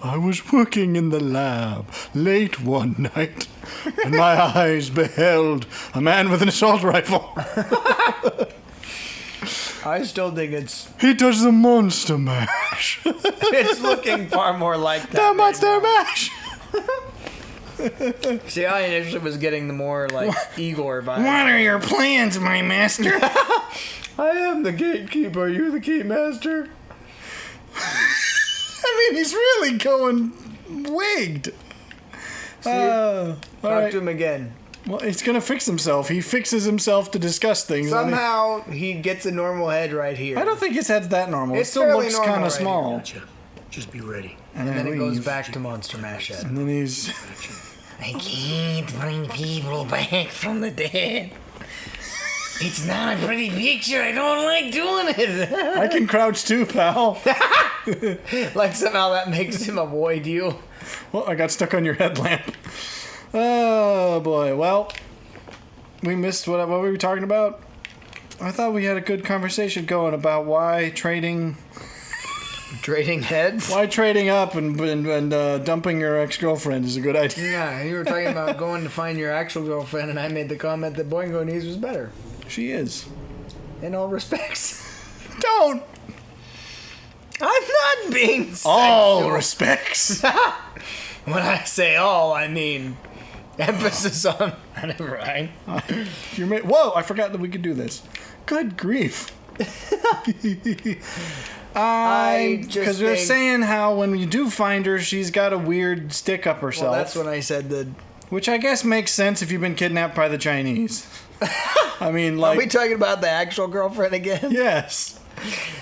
I was working in the lab late one night, and my eyes beheld a man with an assault rifle. I still think it's He does the monster mash. it's looking far more like that. The monster mash. See, I initially was getting the more like Igor vibe. What are your plans, my master? I am the gatekeeper. You the key master. I mean, he's really going wigged. Talk right. to him again. Well, he's gonna fix himself. He fixes himself to discuss things. Somehow he gets a normal head right here. I don't think his head's that normal. It's it still fairly looks normal kind of right small. here. Gotcha. Just be ready. And then it goes leave. back to Monster Mash head. And then he's. I can't bring people back from the dead. It's not a pretty picture. I don't like doing it. I can crouch too, pal. Like somehow that makes him avoid you. Well, I got stuck on your headlamp. Oh boy. Well, we missed what were we talking about? I thought we had a good conversation going about why trading Trading up and dumping your ex-girlfriend is a good idea. Yeah, you were talking about going to find your actual girlfriend, and I made the comment that Boingo Knees was better. She is. In all respects. Don't. I'm not being sexual. All respects. When I say all, I mean emphasis on... Never mind. Whoa, I forgot that we could do this. Good grief. Because they're saying how when you do find her, she's got a weird stick up herself. Well, that's when I said that... Which I guess makes sense if you've been kidnapped by the Chinese. I mean, like... Are we talking about the actual girlfriend again? Yes.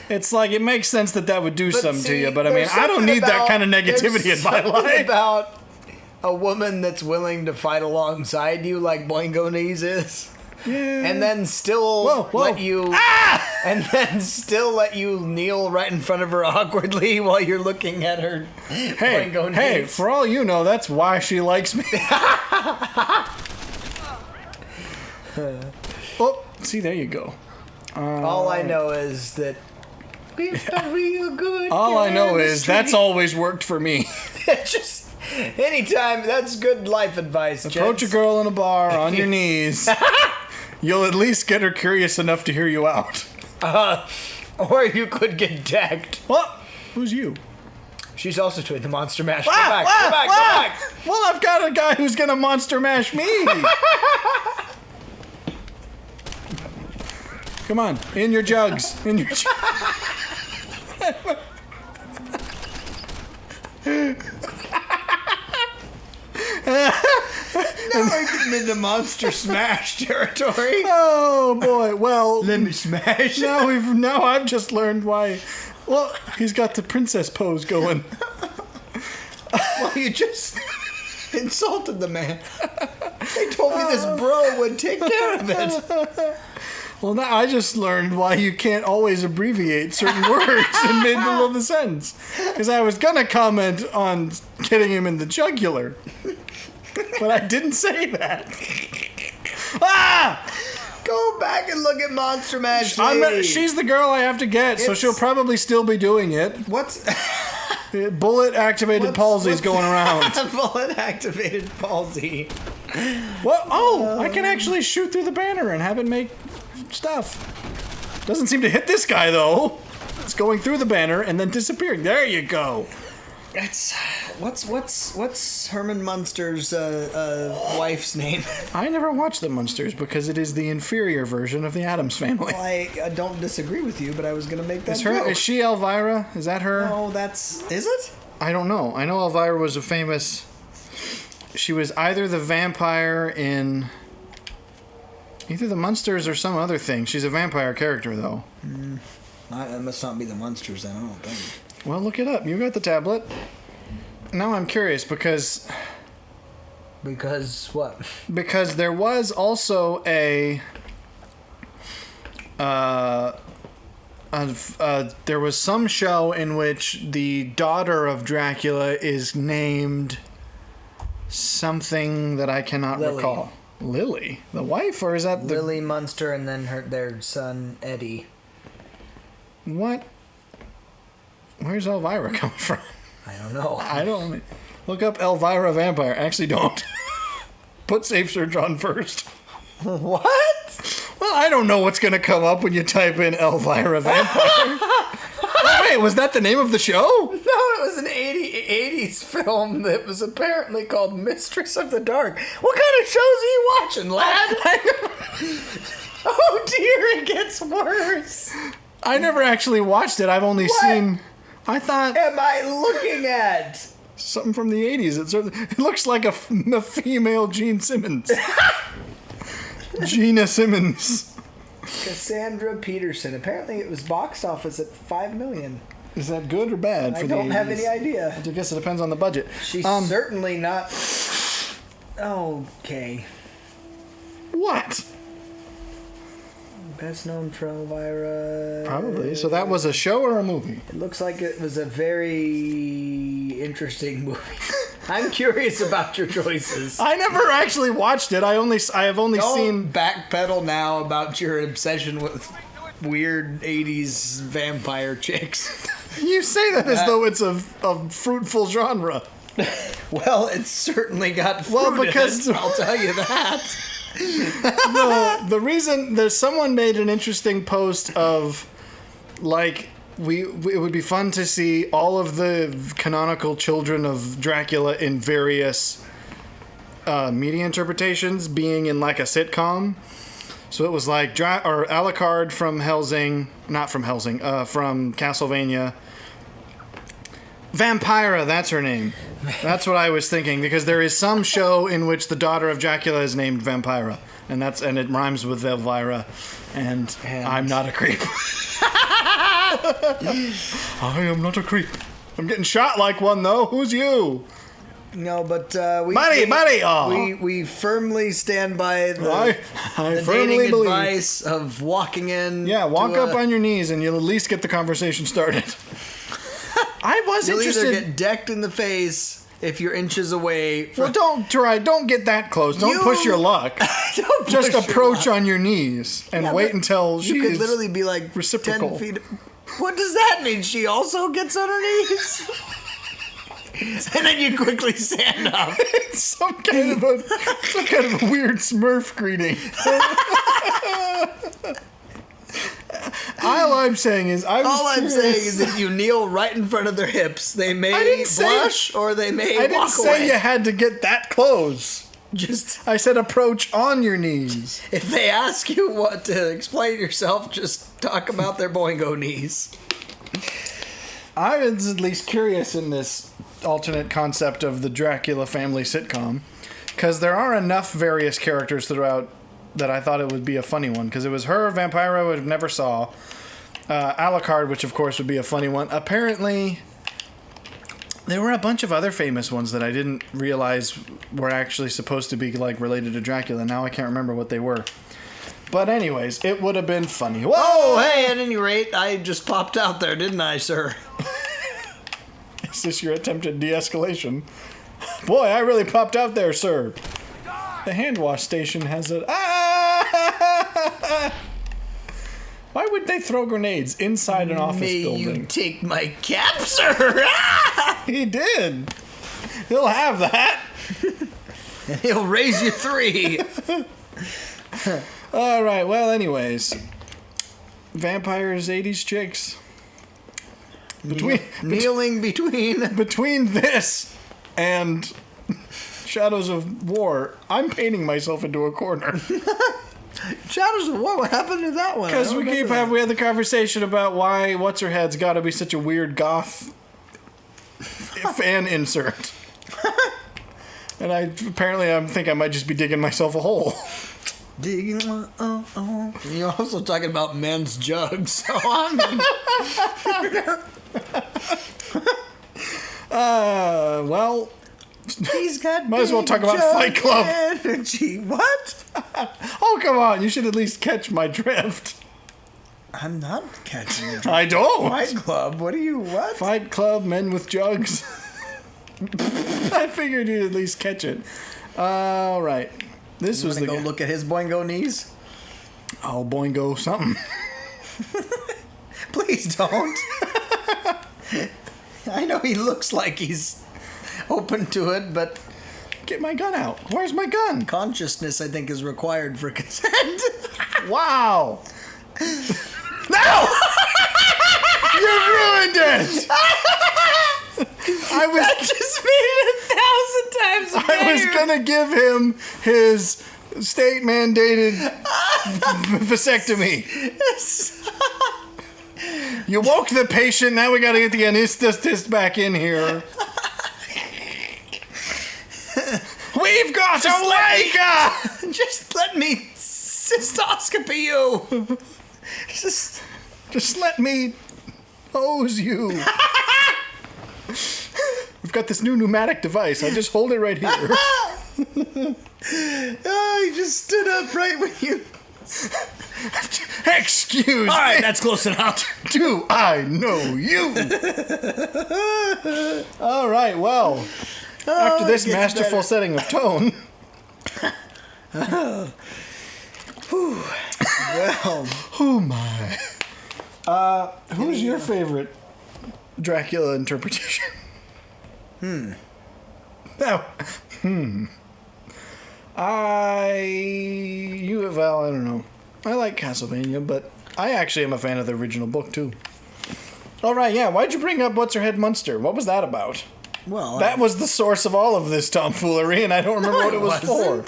It's like, it makes sense that would do something to you, but I mean, there's I don't something need that kind of negativity in my something life. about a woman that's willing to fight alongside you like Boingo Knees is. Yeah. And then still let you... And then still let you kneel right in front of her awkwardly while you're looking at her. Hey, for all you know, that's why she likes me. Oh, see, there you go. All I know is that we've been real good. All I know is chemistry. that's always worked for me. Just anytime, that's good life advice. Approach a girl in a bar on your knees. You'll at least get her curious enough to hear you out. Or you could get decked. What? Who's you? She's also doing the monster mash. Go back, go back. Well, I've got a guy who's gonna monster mash me. Come on, in your jugs. In your jugs. Now we're getting into monster smash territory. Oh boy. Well, Let me smash. now I've just learned why. Well, he's got the princess pose going. Well, you just insulted the man. They told me this bro would take care of it. Well, now I just learned why you can't always abbreviate certain words in the middle of the sentence. Because I was gonna comment on getting him in the jugular, but I didn't say that. Go back and look at Monster Mash. She's the girl I have to get, so she'll probably still be doing it. What's Bullet activated palsy's going around. Bullet activated palsy? What? Oh, I can actually shoot through the banner and have it make stuff. Doesn't seem to hit this guy though. It's going through the banner and then disappearing. There you go. That's what's Herman Munster's wife's name? I never watched the Munsters because it is the inferior version of the Addams Family. Well, I don't disagree with you, but I was gonna make that joke. Is she Elvira? Is that her? No, is it? I don't know. I know Elvira was a famous... She was either the vampire in... Either the Munsters or some other thing. She's a vampire character, though. That must not be the Munsters, then, I don't think. Well, look it up. You got the tablet. Now I'm curious because... Because what? Because there was also there was some show in which the daughter of Dracula is named something that I cannot recall. Lily? The wife? Or is that the... Lily Munster and then their son, Eddie. What? Where's Elvira coming from? I don't know. I don't. Look up Elvira Vampire. Actually, don't. Put safe search on first. What? Well, I don't know what's going to come up when you type in Elvira Vampire. Oh, wait, was that the name of the show? No, it was an 80s film that was apparently called Mistress of the Dark. What kind of shows are you watching, lad? Oh dear, it gets worse. I never actually watched it. I've only seen... I thought... Am I looking at? Something from the 80s. It looks like a female Gene Simmons. Gina Simmons. Cassandra Peterson. Apparently it was box office at $5 million. Is that good or bad for I the 80s? don't have any idea. I guess it depends on the budget. She's certainly not... Okay. What? Best known for Elvira. Probably. So that was a show or a movie? It looks like it was a very interesting movie. I'm curious about your choices. I never actually watched it. I have only Don't seen... backpedal now about your obsession with weird 80s vampire chicks. You say that as though it's a fruitful genre. Well, it's certainly got fruit Well, because- in it, I'll tell you that. The reason there's someone made an interesting post of like it would be fun to see all of the canonical children of Dracula in various media interpretations being in like a sitcom. So it was like Alucard from Helsing, not from Helsing, from Castlevania. Vampira, that's her name. That's what I was thinking, because there is some show in which the daughter of Dracula is named Vampira, and it rhymes with Elvira, and I'm not a creep. I am not a creep. I'm getting shot like one though. Who's you? No, but buddy. Oh. We firmly stand by the I the firmly dating believe. advice of walking in. Yeah, walk up on your knees, and you'll at least get the conversation started. I was You'll interested. either get decked in the face if you're inches away. Well, don't get that close. Don't push your luck. Don't Just push your approach luck. on your knees and Yeah, wait but until she You could is literally be like reciprocal. 10 feet. What does that mean? She also gets on her knees? And then you quickly stand up. It's some kind of a weird Smurf greeting. All I'm saying is if you kneel right in front of their hips, they may blush or they may I didn't walk say away. you had to get that close. Just I said approach on your knees. if they ask you what to explain yourself, just talk about their boingo knees. I was at least curious in this alternate concept of the Dracula family sitcom, because there are enough various characters throughout that I thought it would be a funny one, because it was her, Vampira, which I never saw, Alucard, which of course would be a funny one. Apparently, there were a bunch of other famous ones that I didn't realize were actually supposed to be like related to Dracula. Now I can't remember what they were. But anyways, it would have been funny. Whoa! Oh, hey, at any rate, I just popped out there, didn't I, sir? Is this your attempted de-escalation? Boy, I really popped out there, sir. The hand wash station has a... Ah! Why would they throw grenades inside an office May building? you take my cap, sir? He did. He'll have that. And he'll raise you 3. All right. Well, anyways, vampires, 80s chicks. Kneeling Between this and Shadows of War, I'm painting myself into a corner. Shadows of War. What happened to that one? Because we had the conversation about why what's her head's got to be such a weird goth fan insert, and I think I might just be digging myself a hole. Digging. You're also talking about men's jugs. So I'm. Well, He's got. might as well talk about Fight Club. Energy. What? Oh, come on! You should at least catch my drift. I'm not catching it. I don't. Fight Club. What are you? What? Fight Club, men with jugs. I figured you'd at least catch it. All right. This was the Go look at his boingo knees. Oh, boingo something. Please don't. I know he looks like he's open to it, but Get my gun out. Where's my gun? consciousness, I think, is required for consent. Wow. No! You ruined it! That just made it 1,000 times better. I was gonna give him his state mandated vasectomy. You woke the patient, now we gotta get the anesthetist back in here. We've got a Leica! Just let me cystoscopy you. Just let me hose you. We've got this new pneumatic device. I just hold it right here. Oh, he just stood up right when you... Excuse me. All right, that's close enough. Do I know you? All right, well, after this it gets masterful better. setting of tone. Well, Oh my. Who's your favorite Dracula interpretation? Now, well, I don't know. I like Castlevania, but I actually am a fan of the original book too. All right, yeah. Why'd you bring up What's Her Head Munster? What was that about? well, That was the source of all of this tomfoolery, and I don't remember what it was for.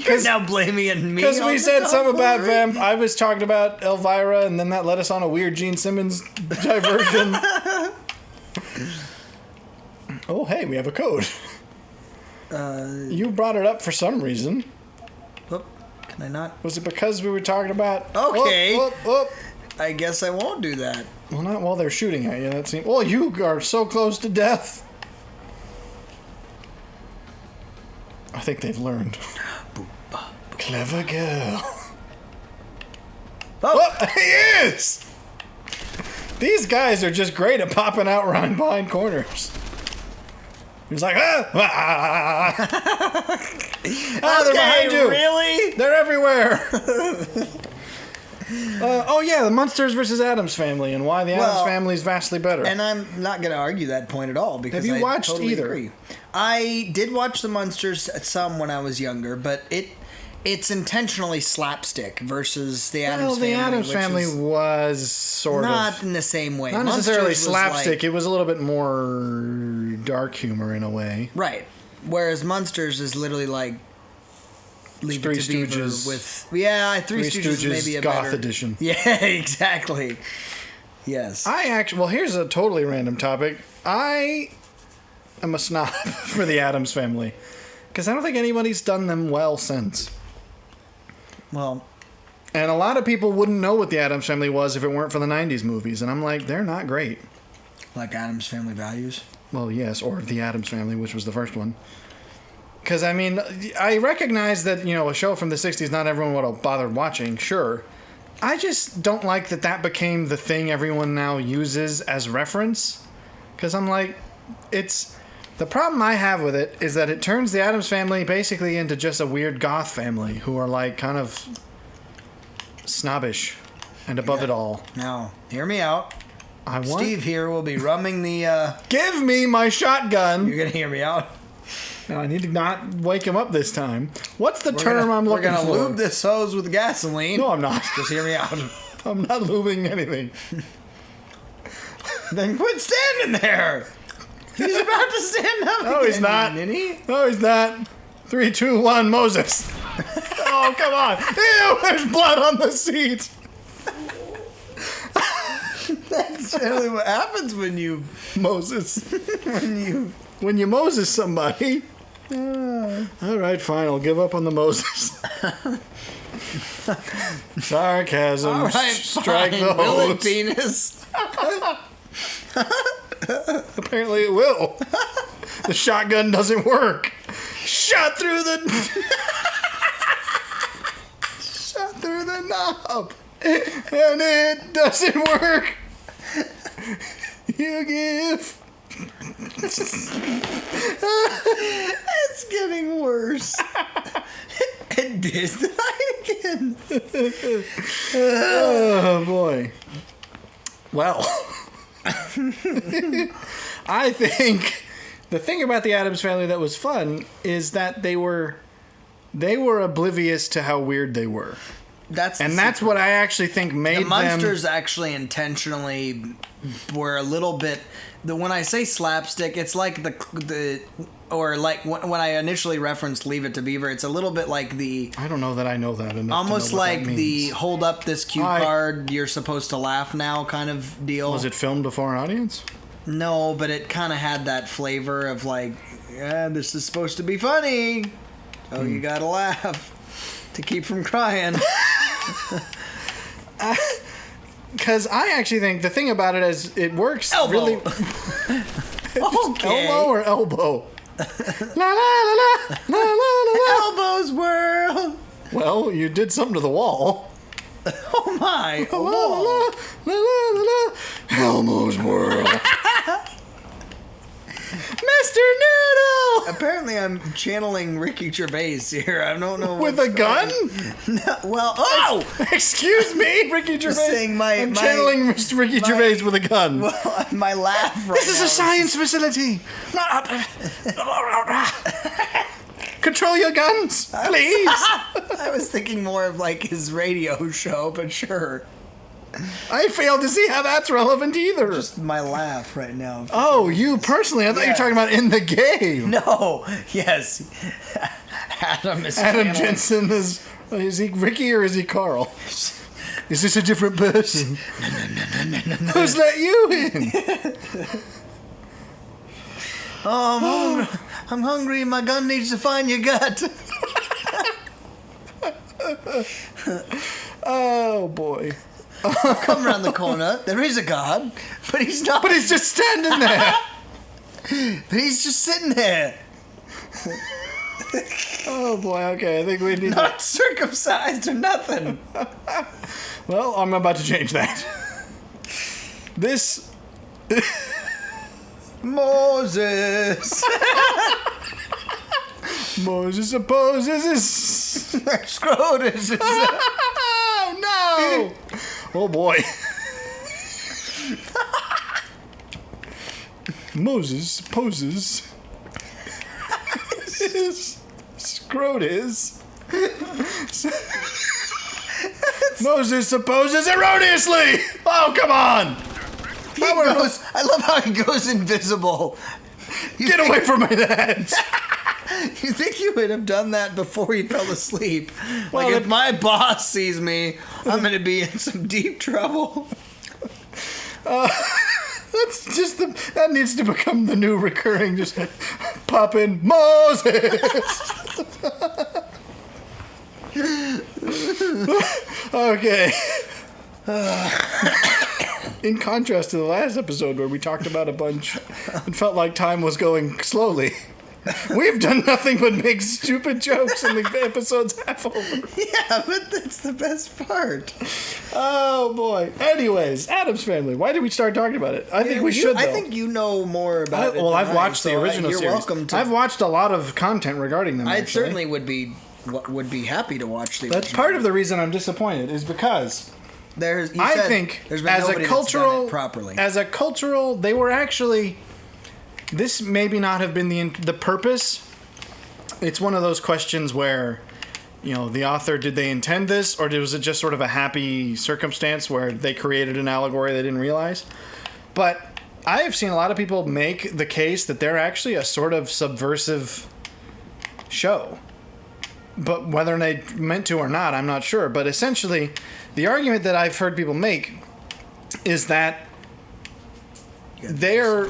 You're now blaming it on me. Because on we the said something about tomfoolery. I was talking about Elvira, and then that led us on a weird Gene Simmons diversion. Oh, hey, we have a code. You brought it up for some reason. Oh, can I not? Was it because we were talking about... Okay. Oh. I guess I won't do that. Well, not while they're shooting at you. That seems... Well, you are so close to death. I think they've learned. Clever girl. Oh, he is! These guys are just great at popping out right behind corners. He's like, ah! They're behind you! Really? They're everywhere! Oh yeah, the Munsters versus Addams Family, and why the Addams Well, Family is vastly better. And I'm not going to argue that point at all because Have you I watched totally either? agree. I did watch the Munsters some when I was younger, but it's intentionally slapstick versus the Addams Well, Family. the Addams which Family is was sort not of in the same way. not necessarily Munsters was slapstick. like- It was a little bit more dark humor in a way. right. Whereas Munsters is literally like Leave Three It to Beaver Stooges. with Three Stooges, maybe a Goth better edition. Yeah, exactly. Yes. Well, here's a totally random topic. I am a snob for the Addams Family because I don't think anybody's done them well since. Well, And a lot of people wouldn't know what the Addams Family was if it weren't for the 90s movies. And I'm like, they're not great. like Addams Family Values. Well, yes, or the Addams Family, which was the first one. Because, I mean, I recognize that, a show from the 60s, not everyone would have bothered watching, sure. I just don't like that became the thing everyone now uses as reference. Because I'm like, the problem I have with it is that it turns the Addams Family basically into just a weird goth family who are, like, kind of snobbish and above it all. Now, hear me out. I want... Steve here will be rumming the. Give me my shotgun! You're gonna hear me out. Now, I need to not wake him up this time. What's the term I'm looking for? We're gonna lube this hose with gasoline. No, I'm not. Just hear me out. I'm not lubing anything. Then quit standing there. He's about to stand up. No, he's not. Isn't he? No, he's not. 3, 2, 1, Moses. Oh, come on. Ew, there's blood on the seat. That's generally what happens when you Moses. when When you Moses somebody. All right, fine. I'll give up on the Moses. Sarcasm. All right, Strike fine. the Will it hose. penis? Apparently it will. The shotgun doesn't work. Shot through the... Shot through the knob. And it doesn't work. You give... It's getting worse. It did that again. Oh, boy. Well... I think the thing about the Addams Family that was fun is that they were oblivious to how weird they were. That's what I actually think made the Munsters actually intentionally were a little bit. When I say slapstick, it's like or like when I initially referenced Leave It to Beaver, it's a little bit like the. I don't know that I know that enough. Almost to know what like that means. the hold up this cue card, you're supposed to laugh now kind of deal. Was it filmed before an audience? No, but it kind of had that flavor of like, yeah, this is supposed to be funny. Oh, you gotta laugh to keep from crying. Because I actually think the thing about it is it works Elbow. really. Okay. Elbow or elbow? La la la la la la la. Elbows whirl. Well, you did something to the wall. Oh my! La la la la la la. Elmo's world. Mr. Noodle. Apparently, I'm channeling Ricky Gervais here. I don't know With a gun? No, well, oh! Excuse me, Ricky Gervais. saying I'm channeling Mr. Ricky Gervais with a gun. Well, my laugh right This is now a science facility. Control your guns, please. I was thinking more of like his radio show, but sure. I failed to see how that's relevant either. Just my laugh right now. Oh, you personally? I thought you were talking about in the game. No. Yes. Adam is Adam channeling- Jensen is he Ricky or is he Carl? Is this a different person? No. Who's let you in? Oh, I'm hungry. My gun needs to find your gut. Oh boy. Come around the corner. There is a guard, but he's not. But he's just standing there. But he's just sitting there, Oh boy, okay, I think we need not circumcised or nothing. Well, I'm about to change that. This Moses. Moses opposes his... Scrotus. Oh no! Oh boy. Moses opposes his scrotus. Moses supposes erroneously! Oh, come on! I love how he goes invisible. Get away from my head! You think you would have done that before he fell asleep? Well, Like, if my boss sees me, I'm going to be in some deep trouble. That's just that needs to become the new recurring, just pop in, Moses! Okay. In contrast to the last episode where we talked about a bunch and felt like time was going slowly, we've done nothing but make stupid jokes and the episode's half over. Yeah, but that's the best part. Oh boy. Anyways, Addams Family. Why did we start talking about it? I think we should, though. I think you know more about it. Well, than I've watched so the original you're series. welcome to. I've watched a lot of content regarding them. I actually. certainly would be happy to watch the That's original. part of the reason I'm disappointed is because you I said think there's been as a nobody that's done cultural it properly. as a cultural, they were actually. This maybe not have been the purpose. It's one of those questions where, the author, did they intend this, or was it just sort of a happy circumstance where they created an allegory they didn't realize? But I have seen a lot of people make the case that they're actually a sort of subversive show. But whether they meant to or not, I'm not sure. But essentially, the argument that I've heard people make is that they're...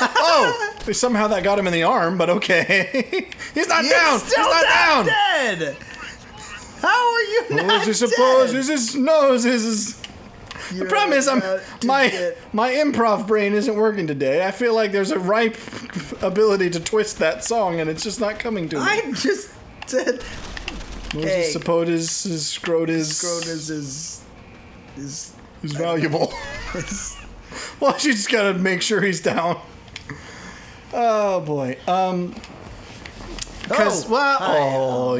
Oh! Somehow that got him in the arm, but okay. He's not down! He's not down! Dead! How are you not Moses dead? supposes his nose is... The problem is my improv brain isn't working today. I feel like there's a ripe ability to twist that song, and it's just not coming to me. I just said... Moses supposes his scrotus... Scrotus is valuable. Well, you just gotta make sure he's down. Oh boy.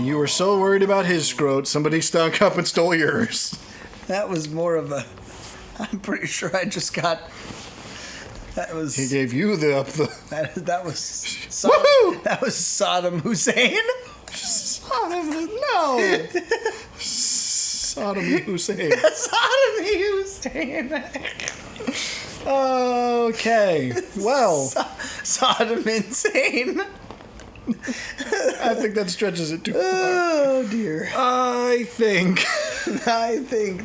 You were so worried about his scrot, somebody stunk up and stole yours. That was more of a... I'm pretty sure I just got That was He gave you the that was Woohoo! that was Saddam Hussein. Sodom. No. Sodom Hussein. Saddam Hussein. Okay. Well, Saddam insane. I think that stretches it too far. Oh dear. I think.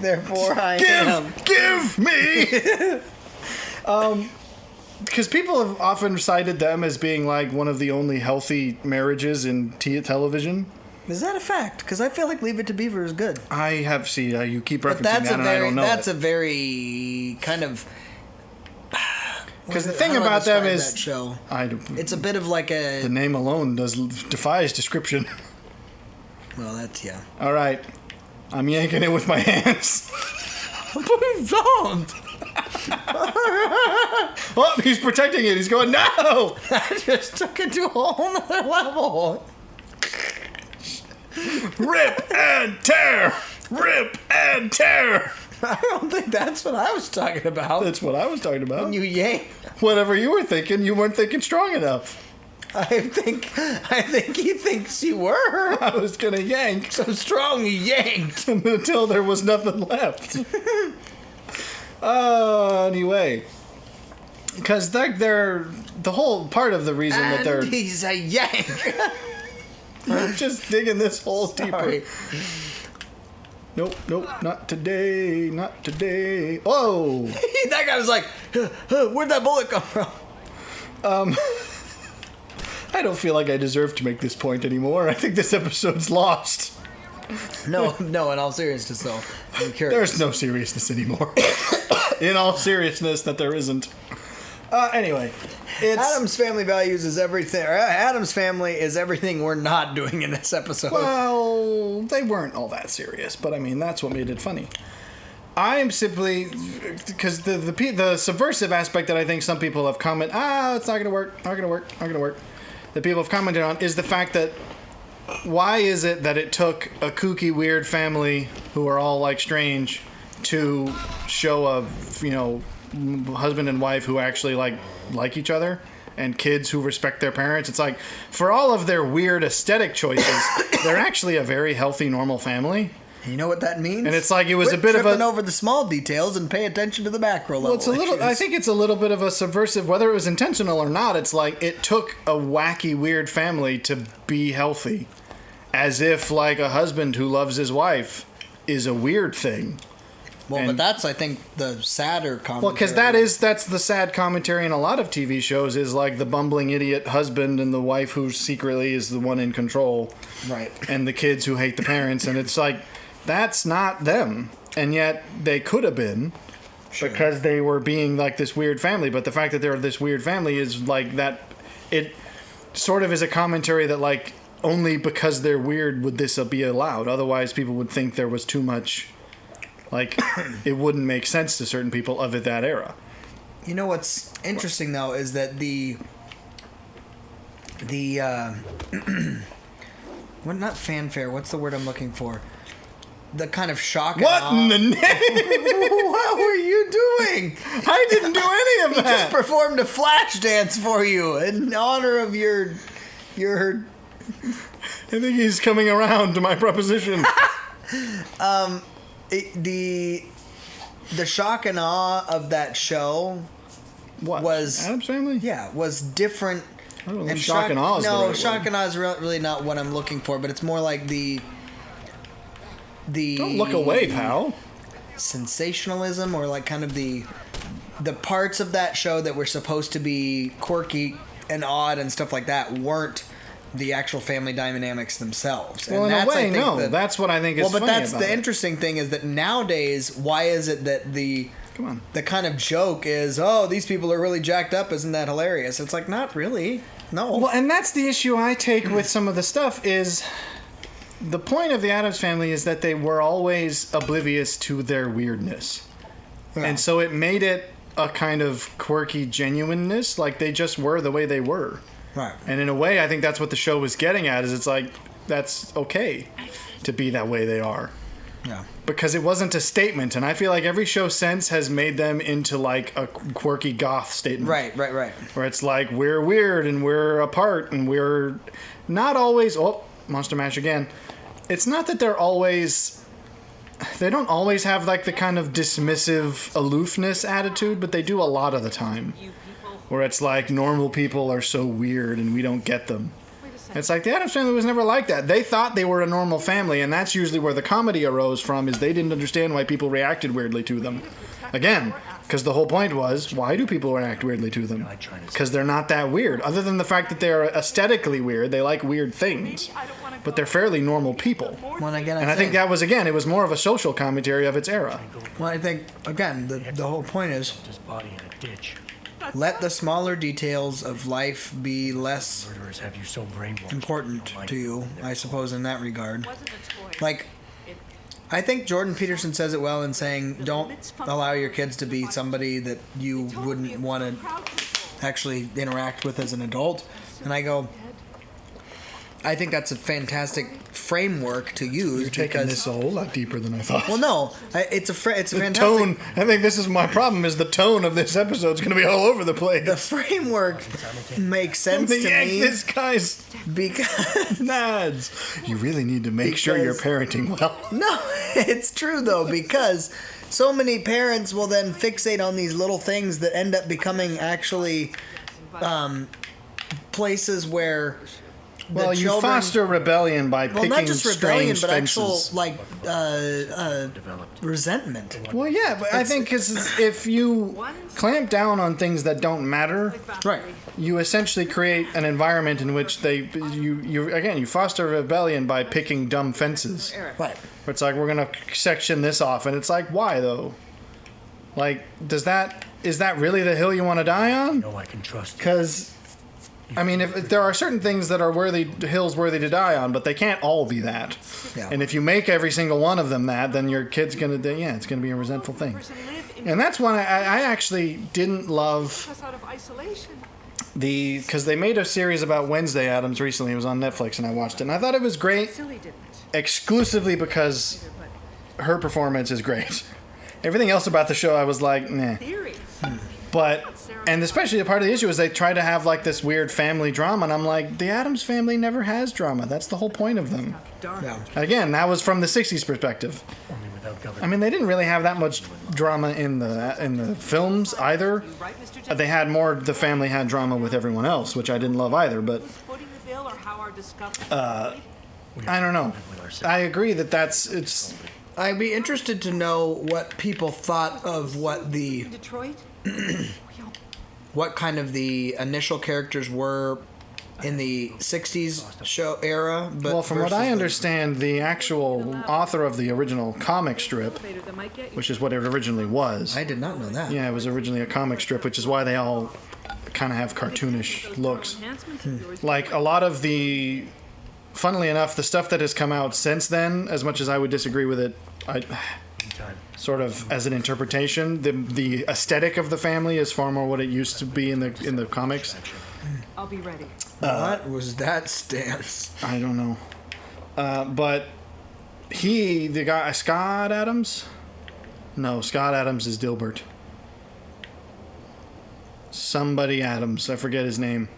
Therefore I am. Give me. Because people have often cited them as being like one of the only healthy marriages in television. Is that a fact? Because I feel like Leave It to Beaver is good. I have seen. You keep referencing But that, and I don't know. that's a very kind of. Because the thing about them is, that show. it's a bit of like a. The name alone defies description. Well, that's yeah. All right, I'm yanking it with my hands. Please don't. Oh, he's protecting it. He's going, no! I just took it to a whole nother level. Rip and tear! Rip and tear! I don't think that's what I was talking about. That's what I was talking about. When you yank. Whatever you were thinking, you weren't thinking strong enough. I think he thinks you were. I was gonna yank. So strong you yanked. Until there was nothing left. Anyway. Because they're the whole part of the reason that they're... And he's a yank. I'm just digging this hole deeper. Nope, not today, not today. Whoa! That guy was like, where'd that bullet come from? I don't feel like I deserve to make this point anymore. I think this episode's lost. No, in all seriousness though, I'm curious. There's no seriousness anymore. In all seriousness that there isn't. Anyway, it's... Addams Family Values is everything. Addams Family is everything we're not doing in this episode. Well, they weren't all that serious, but I mean, that's what made it funny. I am simply... Because the subversive aspect that I think some people have commented, it's not going to work, not going to work, not going to work, that people have commented on is the fact that why is it that it took a kooky, weird family who are all, like, strange to show a, husband and wife who actually like each other and kids who respect their parents? It's like, for all of their weird aesthetic choices, they're actually a very healthy, normal family. You know what that means? And it's like it was Quit a bit of tripping over the small details and pay attention to the macro level. Well, it's a little. I think it's a little bit of a subversive, whether it was intentional or not. It's like it took a wacky, weird family to be healthy, as if like a husband who loves his wife is a weird thing. Well, but that's, I think, the sadder commentary. Well, because that's the sad commentary in a lot of TV shows is like the bumbling idiot husband and the wife who secretly is the one in control. Right. And the kids who hate the parents. And it's like, that's not them. And yet they could have been because they were being like this weird family. But the fact that they're this weird family is like that. It sort of is a commentary that like only because they're weird would this be allowed. Otherwise, people would think there was too much... Like, it wouldn't make sense to certain people of that era. You know what's interesting, though, is that the what, not fanfare, what's the word I'm looking for? The kind of shock and What awe. in the name? What were you doing? I didn't do any of He that. just performed a flash dance for you in honor of your... I think he's coming around to my proposition. The shock and awe of that show What? was... Addams Family? Yeah, was different. I don't know if shock and awe is the No, right shock word. and awe is really not what I'm looking for, but it's more like the Don't look away, pal. sensationalism, or like kind of the parts of that show that were supposed to be quirky and odd and stuff like that weren't the actual family dynamics themselves. Well, and in a that's, way, I think, no. That's what I think is well, but funny that's about the it. interesting thing is that nowadays, why is it that the Come on. the kind of joke is, oh, these people are really jacked up, isn't that hilarious? It's like, not really. No. Well, and that's the issue I take with some of the stuff is the point of the Addams Family is that they were always oblivious to their weirdness. Yeah. And so it made it a kind of quirky genuineness, like they just were the way they were. Right. And in a way, I think that's what the show was getting at, is it's like, that's okay to be that way they are. Yeah. Because it wasn't a statement, and I feel like every show since has made them into like a quirky goth statement. Right. Where it's like, we're weird and we're apart and we're not always... Oh, Monster Mash again. It's not that they don't always have like the kind of dismissive aloofness attitude, but they do a lot of the time. Where it's like, normal people are so weird and we don't get them. It's like the Addams Family was never like that. They thought they were a normal family, and that's usually where the comedy arose from, is they didn't understand why people reacted weirdly to them. Again, because the whole point was, why do people react weirdly to them? Because they're not that weird. Other than the fact that they're aesthetically weird, they like weird things. But they're fairly normal people. Well, again, I think that was, again, it was more of a social commentary of its era. Well, I think, again, the whole point is, let the smaller details of life be less important to you, I suppose, in that regard. Like, I think Jordan Peterson says it well in saying, don't allow your kids to be somebody that you wouldn't want to actually interact with as an adult. And I go, I think that's a fantastic framework to use. You're taking this a whole lot deeper than I thought. Well, no, it's a fantastic tone. I think this is my problem. Is the tone of this episode is going to be all over the place. The framework makes sense to me. This guy's because nads. You really need to make sure you're parenting well. No, it's true though, because so many parents will then fixate on these little things that end up becoming actually places where. Well, you foster rebellion by picking not just rebellion, strange but fences. actual resentment. Well, yeah, but I think because if you clamp down on things that don't matter, Right. you essentially create an environment in which you foster rebellion by picking dumb fences. Right. It's like, we're gonna section this off, and it's like, why though? Like, is that really the hill you want to die on? No, I can trust you. Because, I mean, if there are certain things that are hills worthy to die on, but they can't all be that. Yeah. And if you make every single one of them that, then your kid's gonna, it's gonna be a resentful thing. And that's when I actually didn't love because they made a series about Wednesday Addams recently. It was on Netflix, and I watched it, and I thought it was great, exclusively because her performance is great. Everything else about the show, I was like, nah. But, and especially a part of the issue is they try to have like this weird family drama, and I'm like, the Addams Family never has drama. That's the whole point of them. Yeah. Again, that was from the 60s perspective. Only without government. I mean, they didn't really have that much drama in the films either. They had more. The family had drama with everyone else, which I didn't love either. But I don't know. I agree that it's. I'd be interested to know what people thought of what kind of the initial characters were in the 60s show era. But Well, from what I understand, the actual author of the original comic strip, which is what it originally was. I did not know that. Yeah, it was originally a comic strip, which is why they all kind of have cartoonish looks. Like a lot of the, funnily enough, the stuff that has come out since then, as much as I would disagree with it, sort of as an interpretation, the aesthetic of the family is far more what it used to be in the comics. I'll be ready. What was that stance? I don't know, but the guy Scott Addams. No, Scott Addams is Dilbert. Somebody Addams, I forget his name.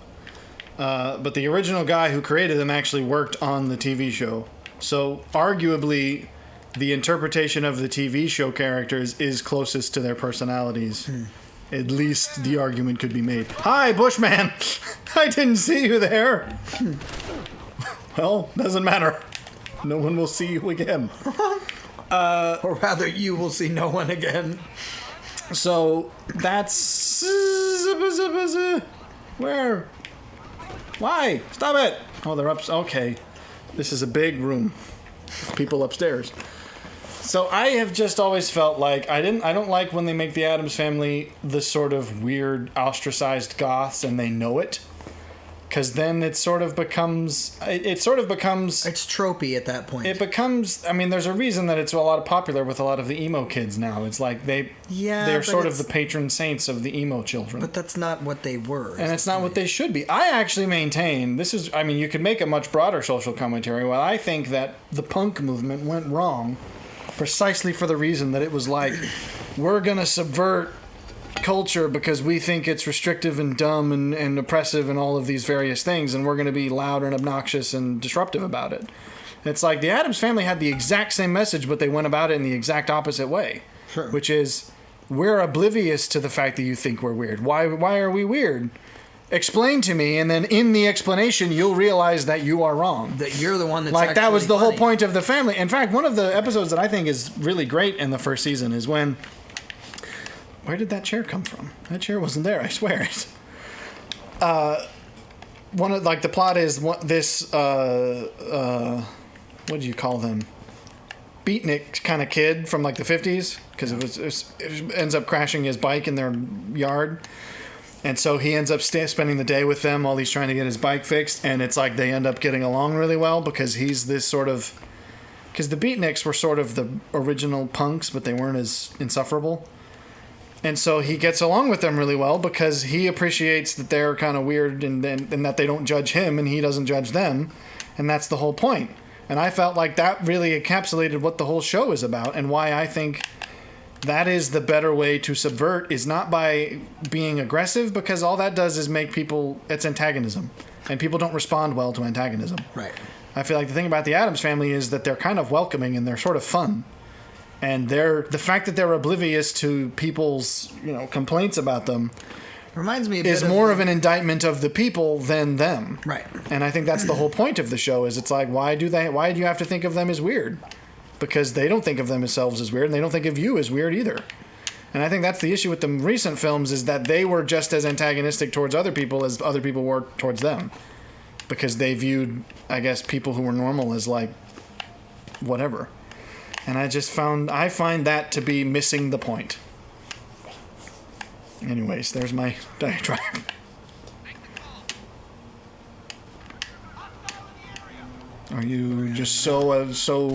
But the original guy who created them actually worked on the TV show. So arguably, the interpretation of the TV show characters is closest to their personalities. At least the argument could be made. Hi, Bushman! I didn't see you there! Well, doesn't matter. No one will see you again. Or rather, you will see no one again. So, that's... Where? Why? Stop it! Oh, they're up... Okay. This is a big room. People upstairs. So I have just always felt like I don't like when they make the Addams Family the sort of weird ostracized goths and they know it, because then it sort of becomes It's tropey at that point. it becomes. I mean, there's a reason that it's a lot popular with a lot of the emo kids now. It's like they're sort of the patron saints of the emo children. But that's not what they were. And it's not what they should be. I actually maintain you could make a much broader social commentary. While I think that the punk movement went wrong precisely for the reason that it was like, we're going to subvert culture because we think it's restrictive and dumb and oppressive and all of these various things, and we're going to be loud and obnoxious and disruptive about it. It's like the Addams Family had the exact same message, but they went about it in the exact opposite way. Sure. Which is, we're oblivious to the fact that you think we're weird. Why are we weird? Explain to me, and then in the explanation, you'll realize that you are wrong. That you're the one that's like that was the funny. whole point of the family. In fact, one of the episodes that I think is really great in the first season is when... Where did that chair come from? That chair wasn't there, I swear it. One of the plot is this what do you call them? Beatnik kind of kid from like the 50s, because it ends up crashing his bike in their yard. And so he ends up spending the day with them while he's trying to get his bike fixed. And it's like they end up getting along really well because he's this sort of... Because the Beatniks were sort of the original punks, but they weren't as insufferable. And so he gets along with them really well because he appreciates that they're kind of weird and that they don't judge him and he doesn't judge them. And that's the whole point. And I felt like that really encapsulated what the whole show is about and why I think that is the better way to subvert, is not by being aggressive, because all that does is make people... It's antagonism. And people don't respond well to antagonism. Right. I feel like the thing about the Addams Family is that they're kind of welcoming and they're sort of fun. And the fact that they're oblivious to people's, complaints about them reminds me is more of an indictment of the people than them. Right. And I think that's the whole point of the show. Is it's like, why do you have to think of them as weird? Because they don't think of themselves as weird, and they don't think of you as weird either. And I think that's the issue with the recent films, is that they were just as antagonistic towards other people as other people were towards them, because they viewed, I guess, people who were normal as like whatever. And I find that to be missing the point. Anyways, there's my diatribe. Are you just so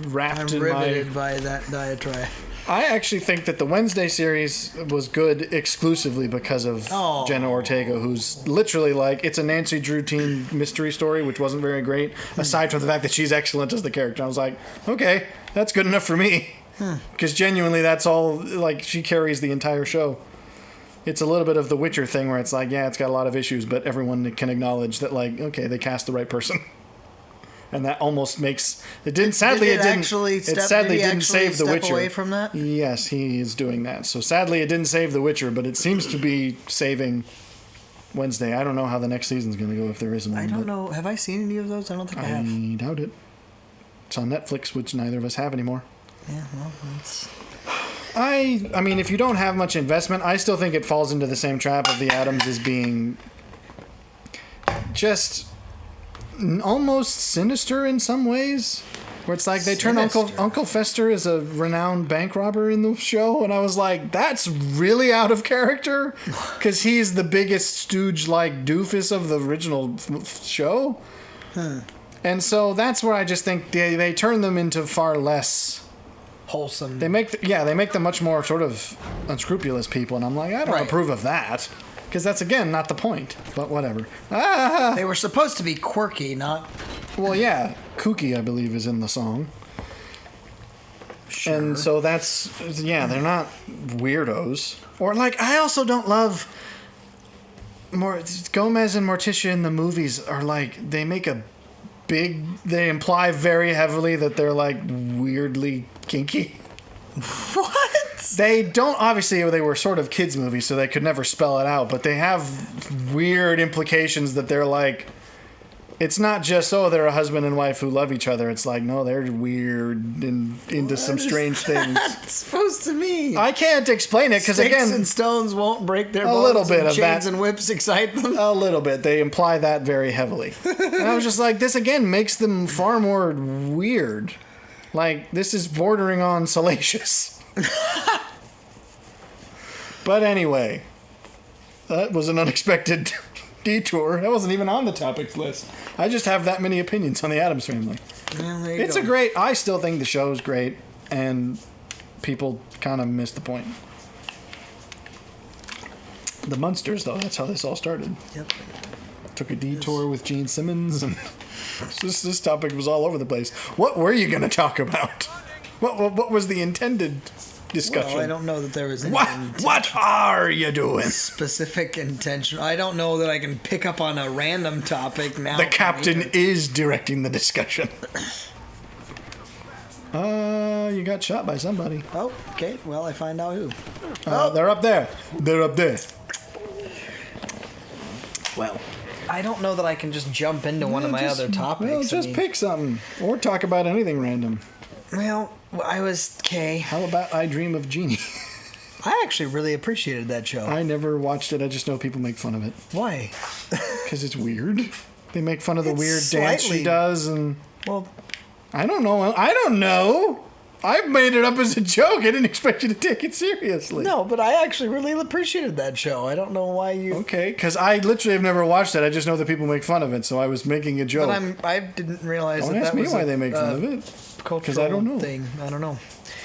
wrapped I'm in my... riveted by that diatribe. I actually think that the Wednesday series was good exclusively because of Jenna Ortega, who's literally like, it's a Nancy Drew teen mystery story, which wasn't very great, aside from the fact that she's excellent as the character. I was like, okay, that's good enough for me. Because genuinely, that's all, like, she carries the entire show. It's a little bit of the Witcher thing where it's like, yeah, it's got a lot of issues, but everyone can acknowledge that, like, okay, they cast the right person. And that almost makes it didn't. Sadly, it didn't. It sadly didn't save The Witcher. Away from that? Yes, he is doing that. So sadly, it didn't save The Witcher, but it seems to be saving Wednesday. I don't know how the next season's going to go, if there is one. I don't know. Have I seen any of those? I don't think I have. I doubt it. It's on Netflix, which neither of us have anymore. Yeah, well, that's... I mean, if you don't have much investment, I still think it falls into the same trap of the Addams as being just almost sinister in some ways, where it's like they turn Uncle Fester as a renowned bank robber in the show, and I was like, that's really out of character, because he's the biggest stooge-like doofus of the original show. And so that's where I just think they turn them into far less wholesome. They make them much more sort of unscrupulous people, and I'm like, I don't approve of that. Because that's, again, not the point. But whatever. They were supposed to be quirky, not... Well, yeah. Kooky, I believe, is in the song. Sure. And so that's... Yeah, they're not weirdos. Or, like, I also don't love... Gomez and Morticia in the movies are, like... They make a big... They imply very heavily that they're, like, weirdly kinky. What? They don't, obviously, they were sort of kids' movies, so they could never spell it out, but they have weird implications that they're like, it's not just, they're a husband and wife who love each other. It's like, no, they're weird and into some strange things. What's supposed to mean? I can't explain it, because again... Sticks and stones won't break their bones. A little bit of chains that. And whips excite them. A little bit. They imply that very heavily. And I was just like, this again makes them far more weird. Like, this is bordering on salacious. But anyway, that was an unexpected detour. That wasn't even on the topics list. I just have that many opinions on the Addams Family. Yeah, It's a great... I still think the show's great, and people kind of miss the point. The Munsters, though, that's how this all started. Yep. Took a detour with Gene Simmons, and this topic was all over the place. What were you going to talk about? What was the intended discussion? Well, I don't know that there was any What are you doing? specific intention. I don't know that I can pick up on a random topic now. The captain is directing the discussion. You got shot by somebody. Oh, okay. Well, I find out who. They're up there. They're up there. Well, I don't know that I can just jump into one of my other topics. Well, just pick something. Or talk about anything random. Well, I was... Okay. How about I Dream of Jeannie? I actually really appreciated that show. I never watched it. I just know people make fun of it. Why? Because it's weird. They make fun of the It's weird dance she slightly- does, and... Well, I don't know. I've made it up as a joke. I didn't expect you to take it seriously. no, but I actually really appreciated that show. I don't know why you... Okay, because I literally have never watched it. I just know that people make fun of it, so I was making a joke. But I didn't realize Don't that ask that me was why a, they make fun of it. cultural I don't know. thing. I don't know.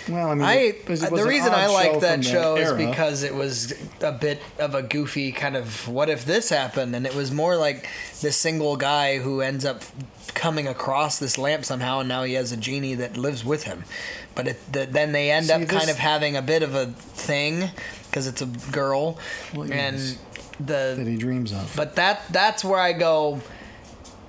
Well, I mean, The reason I liked that show is era. because it was a bit of a goofy kind of what if this happened, and it was more like this single guy who ends up coming across this lamp somehow, and now he has a genie that lives with him. But then they end up kind of having a bit of a thing because it's a girl, and that he dreams of. But that's where I go.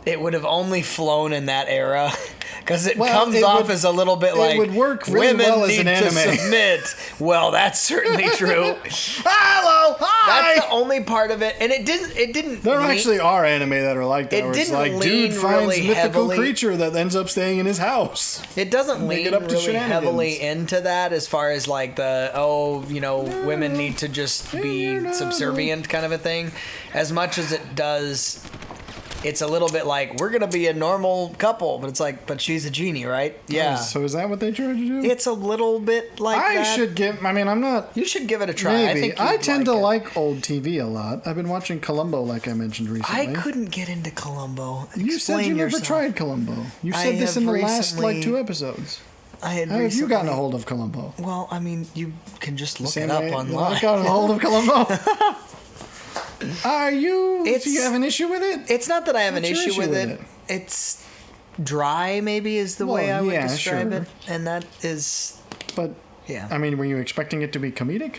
It would have only flown in that era because it comes off as a little bit like would work really women well as need an to anime. submit. Well, that's certainly true. Hello, hi. That's the only part of it, and it didn't. There lean- actually are anime that are like that. It Where it's didn't like lean dude finds really mythical heavily- creature that ends up staying in his house. It doesn't Make lean it up to really shenanigans. heavily into that as far as like women need to just be subservient kind of a thing, as much as it does. It's a little bit like we're gonna be a normal couple, but it's like, but she's a genie, right? Yeah. So is that what they tried to do? It's a little bit like that. I'm not. You should give it a try. Maybe. I think I you'd tend to it. like old TV a lot. I've been watching Columbo, like I mentioned recently. I couldn't get into Columbo. You said Explain you never yourself. tried Columbo. You I said this have in the last recently- 2 episodes. I had How have you recently- gotten a hold of Columbo? Well, I mean, you can just look Same it up way online. I got a hold of Columbo. Do you It's- have an issue with it? It's not that I have What's an your issue with issue it. It's dry, maybe, is the way I would yeah, describe sure. it. And that is, But yeah. I mean, were you expecting it to be comedic?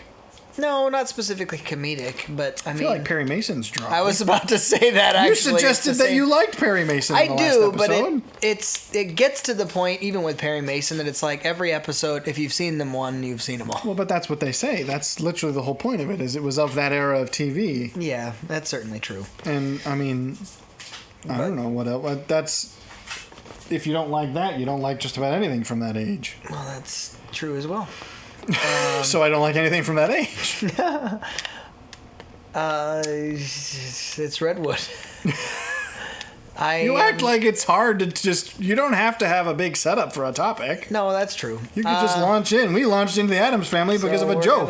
No, not specifically comedic, but I I mean, feel like Perry Mason's dry. I was about to say that. Actually, You It's the suggested that same- you liked Perry Mason. In I the do, last but episode. it gets to the point, even with Perry Mason, that it's like every episode. If you've seen them one, you've seen them all. Well, but that's what they say. That's literally the whole point of it. Is it was of that era of TV, Yeah, that's certainly true. and I mean, I don't know what else. That's if you don't like that, you don't like just about anything from that age. Well, that's true as well. So I don't like anything from that age. It's Redwood. You act like it's hard to just. You don't have to have a big setup for a topic. No, that's true. You could just launch in. We launched into the Addams Family because of a joke.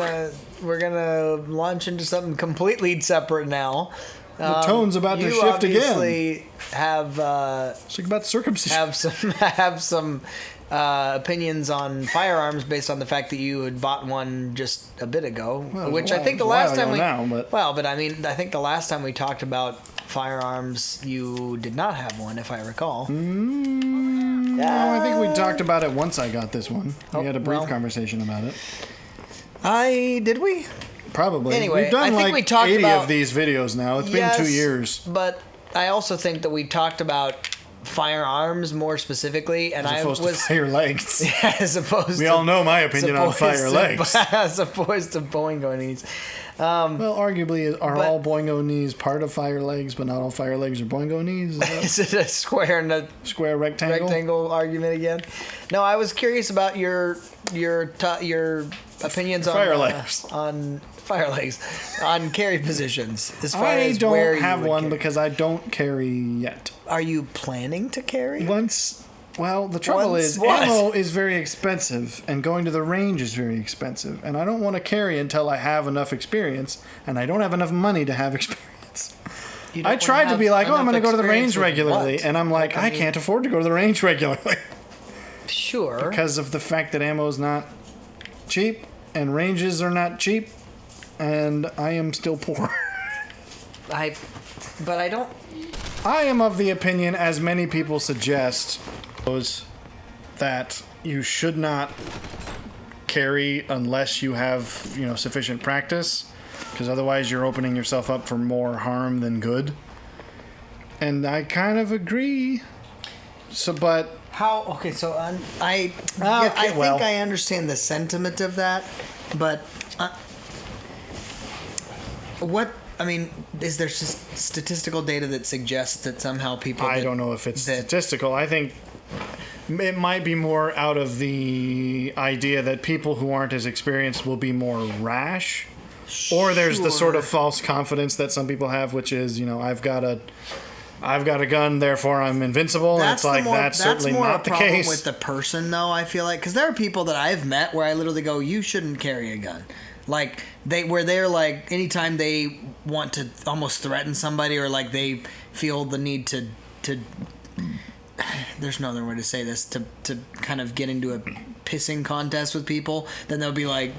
We're gonna launch into something completely separate now. The tone's about to You shift again. obviously have It's like about circumcision. have some opinions on firearms based on the fact that you had bought one just a bit ago, Well, which it I think was the a while last time ago we now, but- but I mean I think the last time we talked about firearms, you did not have one, if I recall. No, I think we talked about it once I got this one. We had a brief well. conversation about it. Did we? Probably. Anyway, We've done I think like we talked 80 about- of these videos now. It's Yes, been 2 years. But I also think that we talked about firearms more specifically, and As opposed I was to fire legs. as opposed We to all know my opinion on supposed fire to- legs. as opposed to boingo knees. Well, arguably, are But- all boingo knees part of fire legs, but not all fire legs are boingo knees? Is that Is it a square and a square rectangle? rectangle argument again? No, I was curious about your opinions on Fire legs. on fire legs, on carry positions. As far I as where don't you have would one carry. because I don't carry yet. Are you planning to carry? Well, the trouble Once is, what? ammo is very expensive, and going to the range is very expensive, and I don't want to carry until I have enough experience, and I don't have enough money to have experience. You don't I tried wanna to be have like, oh, I'm enough going to go to the experience range with regularly, what? and I'm like, I can't afford to go to the range regularly Sure. because of the fact that ammo is not cheap, and ranges are not cheap, and I am still poor. But I don't. I am of the opinion, as many people suggest, that you should not carry unless you have, sufficient practice, because otherwise you're opening yourself up for more harm than good. And I kind of agree. So, but How? Okay, so I think I understand the sentiment of that, but what? I mean, is there statistical data that suggests that somehow people? I don't know if it's statistical. I think it might be more out of the idea that people who aren't as experienced will be more rash. Or there's the sort of false confidence that some people have, which is, I've got a gun, therefore I'm invincible. And it's like, that's certainly not the case. With the person, though, I feel like, because there are people that I've met where I literally go, you shouldn't carry a gun. Like, they're like, anytime they want to almost threaten somebody, or like they feel the need to there's no other way to say this, to kind of get into a pissing contest with people, then they'll be like,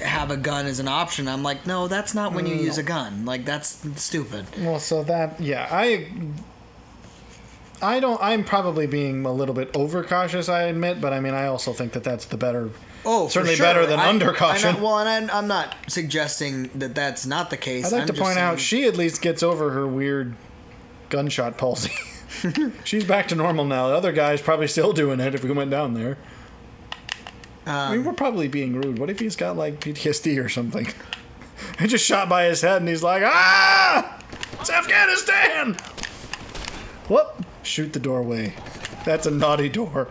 have a gun as an option. I'm like, no, that's not when you use a gun. Like, that's stupid. Well, so that, yeah, I'm probably being a little bit overcautious, I admit, but I mean, I also think that that's the better, certainly for sure. better than undercaution. I'm not suggesting that that's not the case. I'd like to point out, she at least gets over her weird gunshot palsy. She's back to normal now. The other guy's probably still doing it if we went down there. I mean, we're probably being rude. What if he's got, like, PTSD or something? He just shot by his head and he's like, ah! It's Afghanistan! Whoop! Shoot the doorway. That's a naughty door.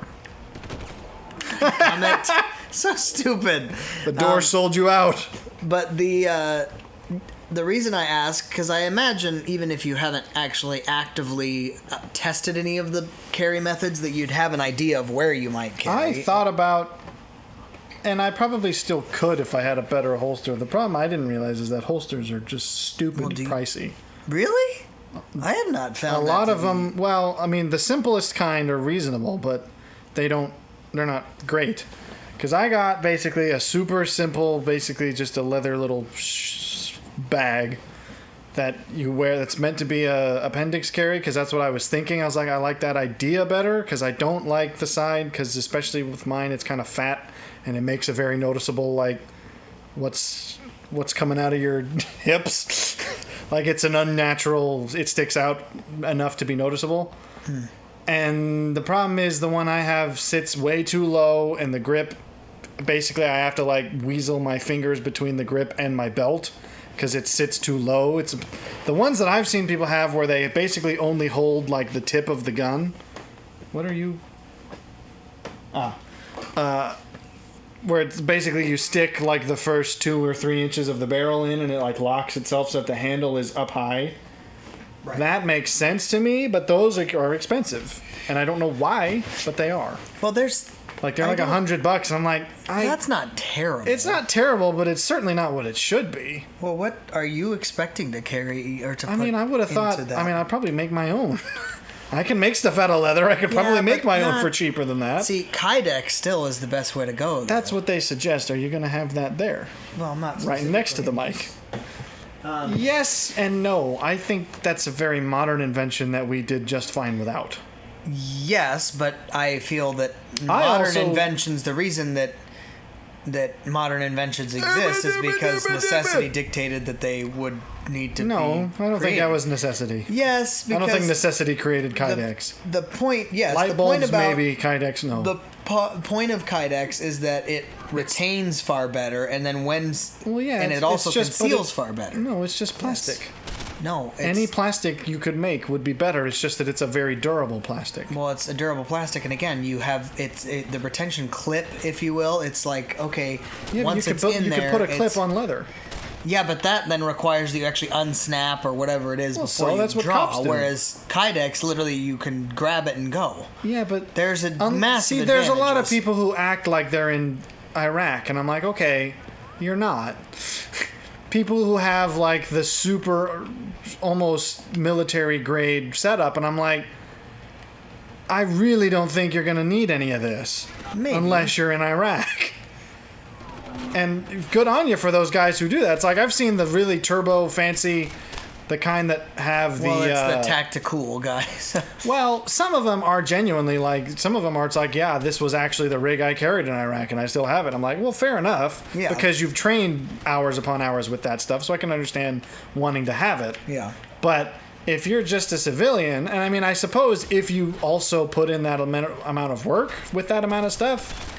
Damn it. So stupid. The door sold you out. But the reason I ask, because I imagine even if you haven't actually actively tested any of the carry methods, that you'd have an idea of where you might carry. I thought about, and I probably still could if I had a better holster. The problem I didn't realize is that holsters are just stupid pricey. Really? I have not found a lot of them. Well, I mean, the simplest kind are reasonable, but they're not great. Because I got basically a super simple, basically just a leather little bag that you wear that's meant to be a appendix carry, because that's what I was thinking. I was like, I like that idea better, because I don't like the side, because especially with mine, it's kind of fat, and it makes a very noticeable, like, what's coming out of your hips. Like, it's an unnatural, it sticks out enough to be noticeable. And the problem is the one I have sits way too low, and the grip, basically I have to, like, weasel my fingers between the grip and my belt, because it sits too low. It's the ones that I've seen people have where they basically only hold, like, the tip of the gun. What are you? Where it's basically you stick, like, the first 2 or 3 inches of the barrel in, and it, like, locks itself so that the handle is up high. Right. That makes sense to me, but those are expensive, and I don't know why, but they are. Well, there's like, they're like $100. I'm like, that's not terrible. It's not terrible, but it's certainly not what it should be. Well, what are you expecting to carry or to? I mean, I would have thought. I mean, I'd probably make my own. I can make stuff out of leather. I could probably make my own for cheaper than that. See, Kydex still is the best way to go. That's what they suggest. Are you going to have that there? Well, I'm not. Right next to the mic. Yes and no. I think that's a very modern invention that we did just fine without. Yes, but I feel that modern inventions, the reason that modern inventions exist is because necessity dictated that they would need to be I don't think that was necessity. Yes, because I don't think necessity created Kydex. The point, yes. Light the bulbs, point about, maybe. Kydex, no. The point of Kydex is that it retains far better, and then and it also conceals far better. No, it's just plastic. Yes. No, any plastic you could make would be better. It's just that it's a very durable plastic. Well, it's a durable plastic, and again, you have the retention clip, if you will. It's like, okay, once it's in there, you could put a clip on leather. Yeah, but that then requires that you actually unsnap or whatever it is before you that's draw. What cops do. Whereas Kydex, literally, you can grab it and go. Yeah, but there's a massive. See, there's a lot of people who act like they're in Iraq, and I'm like, okay, you're not. People who have, like, the super, almost military grade setup, and I'm like, I really don't think you're going to need any of this. Maybe. Unless you're in Iraq. And good on you for those guys who do that. It's like, I've seen the really turbo fancy The kind that have the... Well, it's the tactical guys. Well, some of them are genuinely like... Some of them are, it's like, yeah, this was actually the rig I carried in Iraq and I still have it. I'm like, well, fair enough. Yeah. Because you've trained hours upon hours with that stuff, so I can understand wanting to have it. Yeah. But if you're just a civilian, and I mean, I suppose if you also put in that amount of work with that amount of stuff...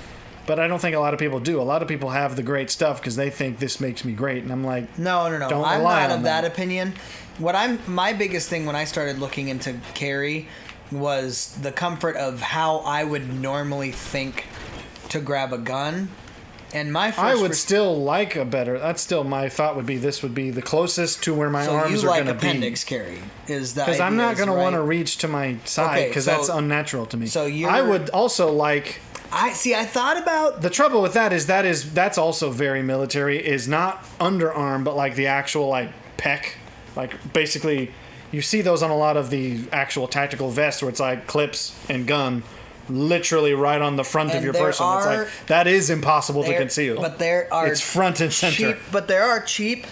But I don't think a lot of people do. A lot of people have the great stuff because they think this makes me great, and I'm like, No. Don't I'm rely not on of that opinion. My biggest thing when I started looking into carry was the comfort of how I would normally think to grab a gun. And my first I would still like a better. That's still my thought. Would be this would be the closest to where my so arms you are like going to be. appendix carry is that Because I'm not going to want to right? reach to my side because Okay, that's unnatural to me. so you're- I would also like. I thought about The trouble with that's also very military. Is not underarm, but like the actual like pec, like basically, you see those on a lot of the actual tactical vests where it's like clips and gun, literally right on the front of And your there person. It's are- like that is impossible to there- conceal. but there are it's front and center. cheap, but there are cheap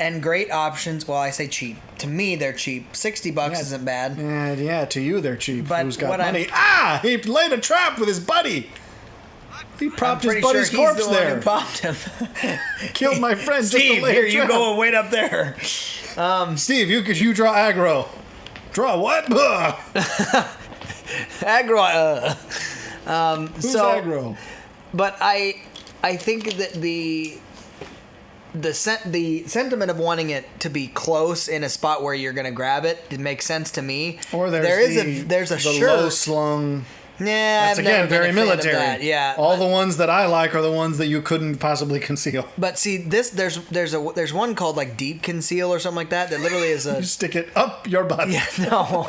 and great options. Well, I say cheap. To me, they're cheap. $60 isn't bad. And yeah, to you they're cheap. But Who's got what money? He laid a trap with his buddy. He I'm propped his pretty buddy's sure he's corpse the one there. who popped him. Killed my friend. just to Steve, lay a here you trap. go and wait up there. Steve, you draw aggro. Draw what? Aggro. Who's So, aggro? but I think that the sentiment of wanting it to be close in a spot where you're gonna grab it, it makes sense to me. Or there's there's a the shirt. low slung. Nah, That's I've never again been very a fan of military. that, yeah. All the ones that I like are the ones that you couldn't possibly conceal. But see, there's one called like deep conceal or something like that literally is a You stick it up your butt. yeah no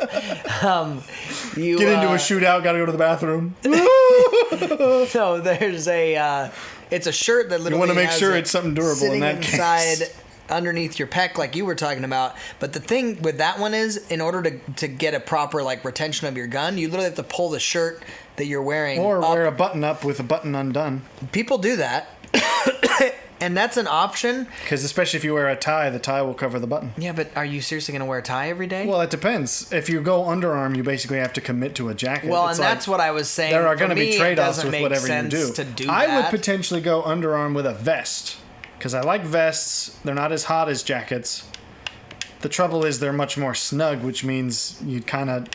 you Get into a shootout. Got to go to the bathroom. so there's a it's a shirt that literally want to make has sure it it's something durable in sitting that case. inside underneath your pec like you were talking about. But the thing with that one is, in order to get a proper like retention of your gun, you literally have to pull the shirt that you're wearing Or up. wear a button up with a button undone. People do that. And that's an option. Because especially if you wear a tie, the tie will cover the button. Yeah, but are you seriously going to wear a tie every day? Well, it depends. If you go underarm, you basically have to commit to a jacket. Well, It's and like, that's what I was saying. there are For going to be me, it trade-offs doesn't with make whatever you sense do. To do I that. would potentially go underarm with a vest because I like vests. They're not as hot as jackets. The trouble is they're much more snug, which means you'd kind of...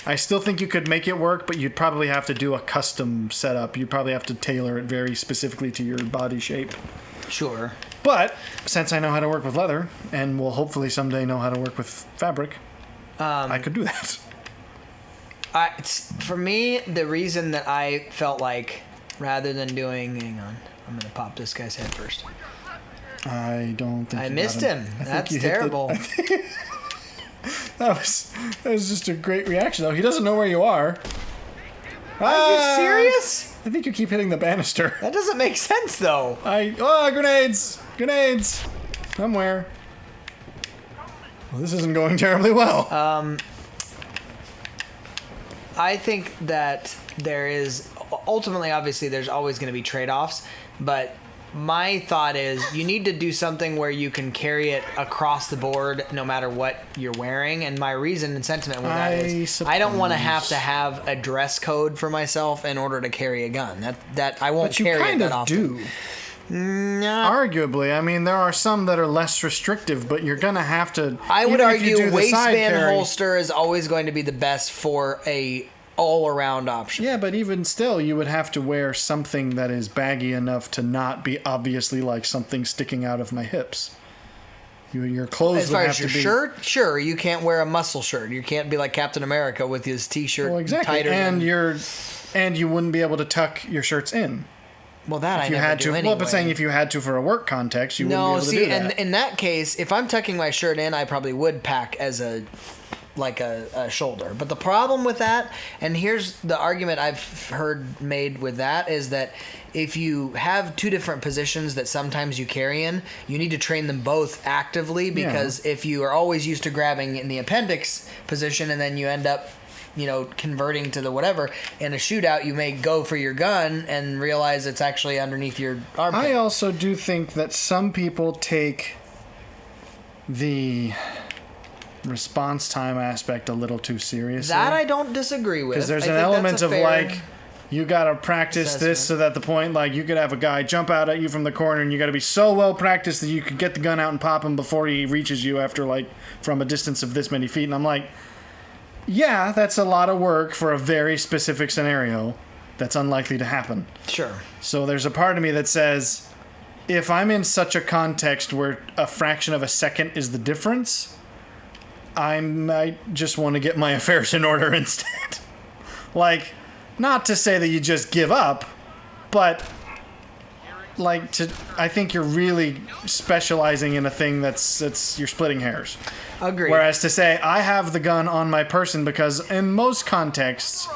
I still think you could make it work, but you'd probably have to do a custom setup. You'd probably have to tailor it very specifically to your body shape. Sure. But since I know how to work with leather, and will hopefully someday know how to work with fabric, I could do that. For me, the reason that I felt like, rather than doing... Hang on. I'm going to pop this guy's head first. I don't think I you missed got him. I think That's you hit the- terrible. That was just a great reaction, though. He doesn't know where you are. Are you serious? I think you keep hitting the banister. That doesn't make sense, though. Grenades! Grenades! Somewhere. Well, this isn't going terribly well. I think that there is... Ultimately, obviously, there's always going to be trade-offs, but my thought is you need to do something where you can carry it across the board no matter what you're wearing. And my reason and sentiment with that is I don't want to have a dress code for myself in order to carry a gun. That I won't but you carry it kind that of often. do. Arguably. I mean, there are some that are less restrictive, but you're going to have to... I would even if you do argue the side waistband carry- holster is always going to be the best for a all-around option. Yeah, but even still, you would have to wear something that is baggy enough to not be obviously like something sticking out of my hips. Your clothes As far would as have your to be... shirt, sure, you can't wear a muscle shirt. You can't be like Captain America with his T-shirt Well, exactly. tighter And than... and you wouldn't be able to tuck your shirts in. Well, that If you I never had do to. anyway. Well, but saying if you had to for a work context, you wouldn't be No, able to see, do that. and in that case, if I'm tucking my shirt in, I probably would pack as a shoulder. But the problem with that, and here's the argument I've heard made with that, is that if you have two different positions that sometimes you carry in, you need to train them both actively, because if you are always used to grabbing in the appendix position and then you end up converting to the whatever, in a shootout you may go for your gun and realize it's actually underneath your armpit. I also do think that some people take the response time aspect a little too seriously. That I don't disagree with. Because there's I an think element that's a of fair like, you gotta practice this assessment. so that the point, like, you could have a guy jump out at you from the corner and you gotta be so well practiced that you could get the gun out and pop him before he reaches you after, like, from a distance of this many feet. And I'm like, yeah, that's a lot of work for a very specific scenario that's unlikely to happen. Sure. So there's a part of me that says, if I'm in such a context where a fraction of a second is the difference, I might just want to get my affairs in order instead. Like, not to say that you just give up, but like I think you're really specializing in a thing that's you're splitting hairs. Agreed. Whereas to say I have the gun on my person, because in most contexts,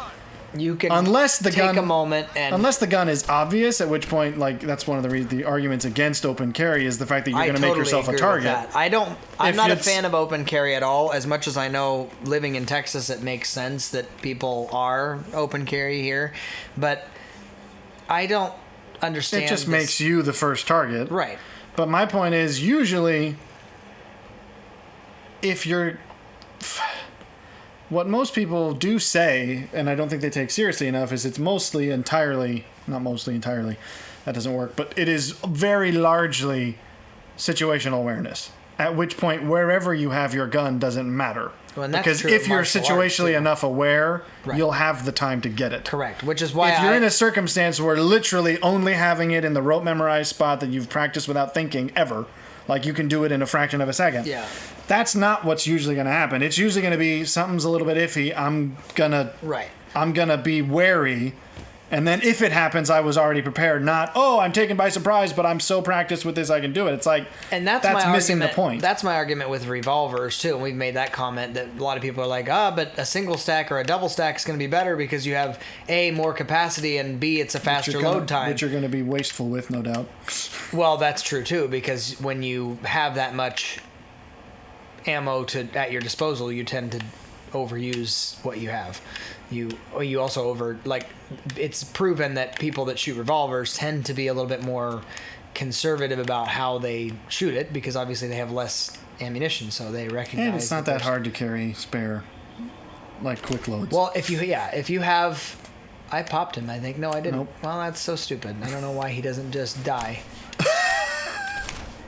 You can unless the take gun a moment and unless the gun is obvious, at which point, like, that's one of the arguments against open carry is the fact that you're going to make yourself a agree target. with that. I'm If not a it's- fan of open carry at all. As much as I know, living in Texas, it makes sense that people are open carry here, but I don't understand. It just this- makes you the first target. right. But my point is, usually, if you're... What most people do say, and I don't think they take seriously enough, is it's mostly entirely... Not mostly entirely. That doesn't work. But it is very largely situational awareness. At which point, wherever you have your gun doesn't matter. Well, and that's because true if of you're martial arts, situationally too. enough aware, Right. you'll have the time to get it. Correct. Which is why If you're in a circumstance where literally only having it in the rote memorized spot that you've practiced without thinking ever, like you can do it in a fraction of a second. Yeah. That's not what's usually going to happen. It's usually going to be something's a little bit iffy. I'm right. gonna be wary, and then if it happens, I was already prepared. Not, oh, I'm taken by surprise, but I'm so practiced with this I can do it. It's like, And that's my missing argument. the point. That's my argument with revolvers too. And we've made that comment that a lot of people are like, but a single stack or a double stack is going to be better because you have A, more capacity, and B, it's a faster load time. Which you're going to be wasteful with, no doubt. Well, that's true too, because when you have that much ammo at your disposal, you tend to overuse what you have. You also it's proven that people that shoot revolvers tend to be a little bit more conservative about how they shoot it, because obviously they have less ammunition, so they recognize. And it's not that hard to carry spare, like, quick loads. Well, if you have, I popped him. I think no, I didn't. Nope. Well, that's so stupid. I don't know why he doesn't just die.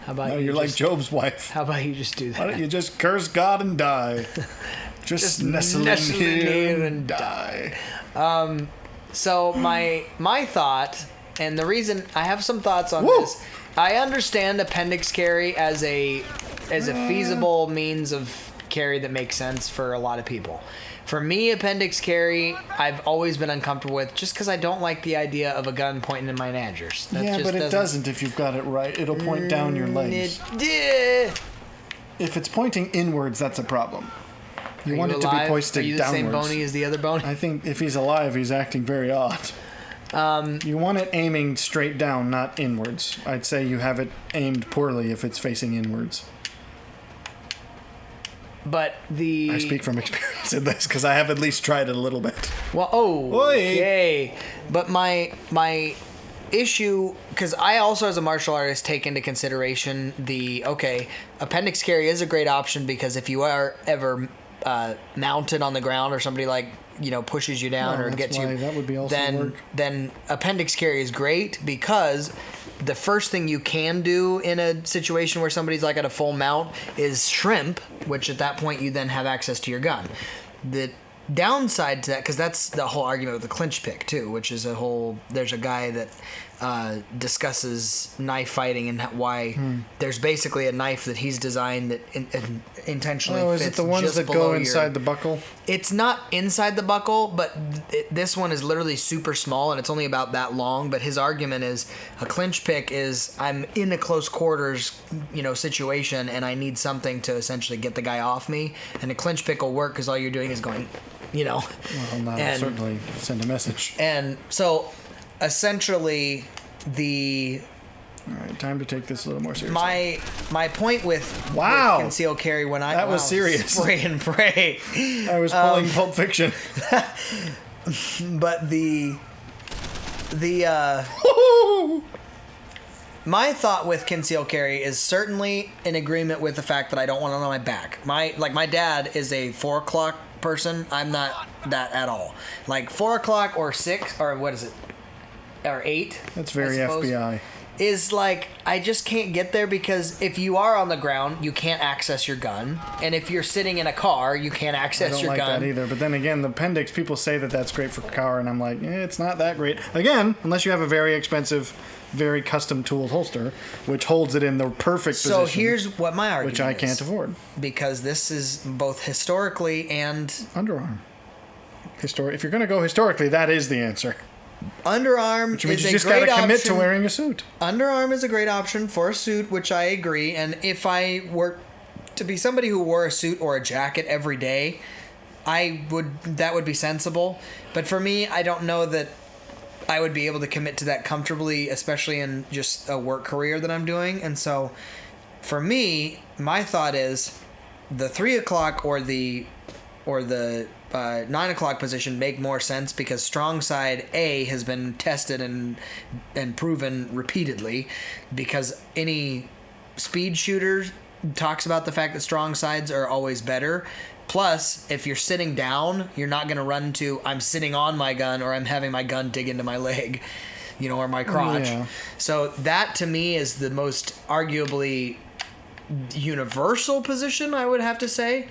How about no, you you're like just, Job's wife. How about you just do that? Why don't you just curse God and die? Just nestle in here and die. So my thought, and the reason I have some thoughts on Woo! this, I understand appendix carry as a feasible means of carry that makes sense for a lot of people. For me, appendix carry, I've always been uncomfortable with, just because I don't like the idea of a gun pointing in my nagers. That Yeah, just but it doesn't if you've got it right. It'll point down your legs. If it's pointing inwards, that's a problem. You want it to be pointed Are you the downwards. same Boney as the other Boney? I think if he's alive, he's acting very odd. You want it aiming straight down, not inwards. I'd say you have it aimed poorly if it's facing inwards. But I speak from experience in this because I have at least tried it a little bit. Well, okay. But my issue, because I also as a martial artist take into consideration appendix carry is a great option, because if you are ever mounted on the ground or somebody pushes you down or gets you, that would be also work. then appendix carry is great, because the first thing you can do in a situation where somebody's like at a full mount is shrimp, which at that point you then have access to your gun. The downside to that, because that's the whole argument with the clinch pick too, which is there's a guy that discusses knife fighting and why there's basically a knife that he's designed that intentionally fits. Is it the ones just that below go inside the buckle? It's not inside the buckle, but this one is literally super small and it's only about that long. But his argument is a clinch pick is I'm in a close quarters, situation, and I need something to essentially get the guy off me. And a clinch pick will work because all you're doing is going, Well, that'll certainly send a message. And so, essentially, All right, time to take this a little more seriously. my point with concealed carry when that was serious. Spray and pray. I was pulling Pulp Fiction. But the my thought with concealed carry is certainly in agreement with the fact that I don't want it on my back. My dad is a 4 o'clock person. I'm not that at all. Like 4 o'clock or 6 or what is it? Or 8. That's very FBI. Is like, I just can't get there because if you are on the ground, you can't access your gun. And if you're sitting in a car, you can't access your gun. I don't like that either. But then again, the appendix, people say that that's great for car, and I'm like, it's not that great. Again, unless you have a very expensive, very custom tooled holster, which holds it in the perfect position. So here's what my argument is. Which I can't afford. Because this is both historically and... Underarm. If you're going to go historically, that is the answer. Underarm which means is you a great option. just got to commit to wearing a suit. Underarm is a great option for a suit, which I agree. And if I were to be somebody who wore a suit or a jacket every day, that would be sensible. But for me, I don't know that I would be able to commit to that comfortably, especially in just a work career that I'm doing. And so for me, my thought is the 3 o'clock or the 9 o'clock position make more sense because strong side A has been tested and proven repeatedly, because any speed shooter talks about the fact that strong sides are always better. Plus, if you're sitting down, you're not going to run to I'm sitting on my gun or I'm having my gun dig into my leg, or my crotch. Yeah. So that to me is the most arguably universal position, I would have to say.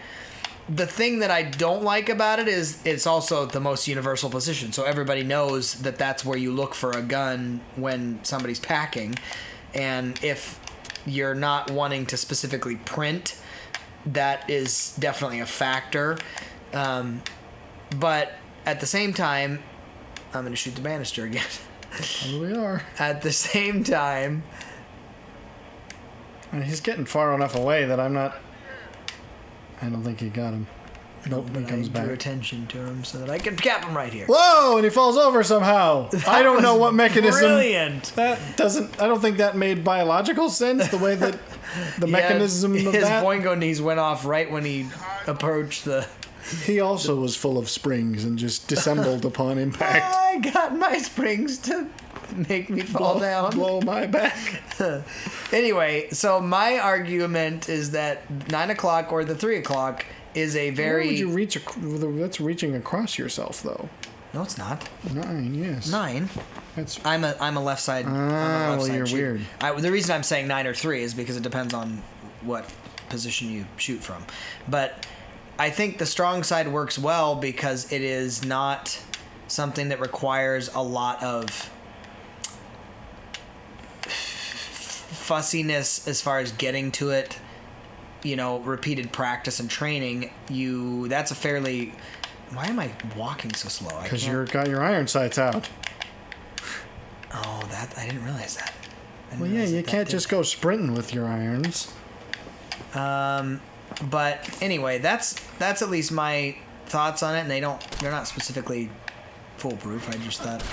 The thing that I don't like about it is it's also the most universal position. So everybody knows that that's where you look for a gun when somebody's packing. And if you're not wanting to specifically print, that is definitely a factor. But at the same time, I'm going to shoot the banister again. Here we are. At the same time... He's getting far enough away that I don't think he got him. Nope, he comes back. I drew attention to him so that I can cap him right here. Whoa! And he falls over somehow. I don't know what mechanism. Brilliant. I don't think that made biological sense. The way that the mechanism of his that. His boingo knees went off right when he approached the. He also was full of springs and just dissembled upon impact. I got my springs to make me fall down. Blow my back. Anyway, so my argument is that 9 o'clock or the 3 o'clock is a very... Where would you reach? That's reaching across yourself, though. No, it's not. 9, yes. 9? I'm a left side. Well, you're weird. The reason I'm saying 9 or 3 is because it depends on what position you shoot from. But I think the strong side works well because it is not something that requires a lot of fussiness as far as getting to it, repeated practice and training. That's a fairly... Why am I walking so slow? Because you've got your iron sights out. Oh, I didn't realize that. Well, yeah, you can't just go sprinting with your irons. But anyway, that's at least my thoughts on it, and they're not specifically foolproof. I just thought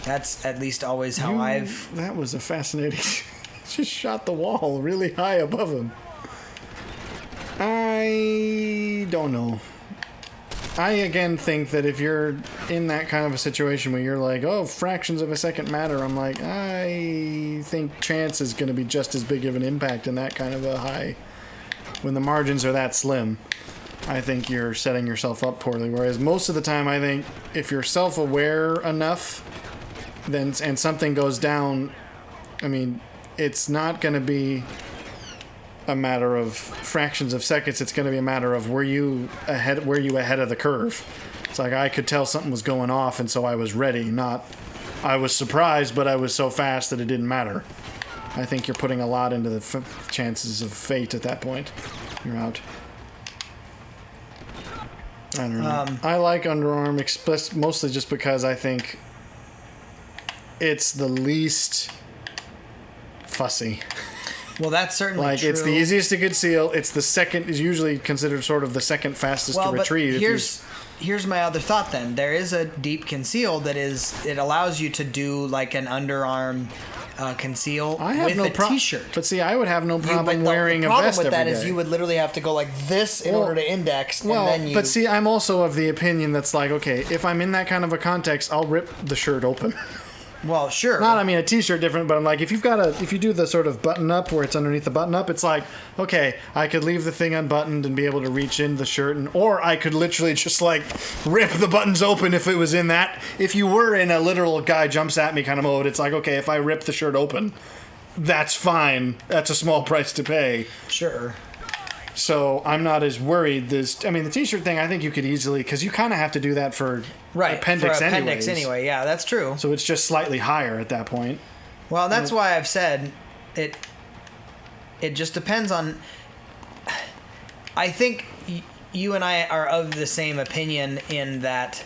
that's at least always how That was a fascinating... Just shot the wall really high above him. I don't know. I again think that if you're in that kind of a situation where you're like, oh, fractions of a second matter, I'm like, I think chance is going to be just as big of an impact in that kind of a high. When the margins are that slim, I think you're setting yourself up poorly. Whereas most of the time, I think if you're self-aware enough, and something goes down, it's not going to be a matter of fractions of seconds. It's going to be a matter of were you ahead of the curve. It's like I could tell something was going off, and so I was ready. Not I was surprised, but I was so fast that it didn't matter. I think you're putting a lot into the chances of fate at that point. You're out. I don't know. I like underarm mostly just because I think it's the least fussy. Well, that's certainly true. It's the easiest to conceal. It's the second is usually considered sort of the second fastest to retrieve. Here's my other thought then. There is a deep conceal it allows you to do like an underarm conceal with a t-shirt. But see, I would have no problem wearing a vest every day. The problem with that is you would literally have to go like this in order to index. But see, I'm also of the opinion that's like, okay, if I'm in that kind of a context, I'll rip the shirt open. Well, sure. Not, I mean, a t-shirt different, but I'm like, if you do the sort of button up where it's underneath the button up, it's like, okay, I could leave the thing unbuttoned and be able to reach in the shirt, or I could literally just like rip the buttons open if it was in that. If you were in a literal guy jumps at me kind of mode, it's like, okay, if I rip the shirt open, that's fine. That's a small price to pay. Sure. So I'm not as worried. The t-shirt thing, I think you could easily, because you kind of have to do that for appendix anyway. Yeah, that's true. So it's just slightly higher at that point. Well, that's why I've said it just depends on... I think you and I are of the same opinion in that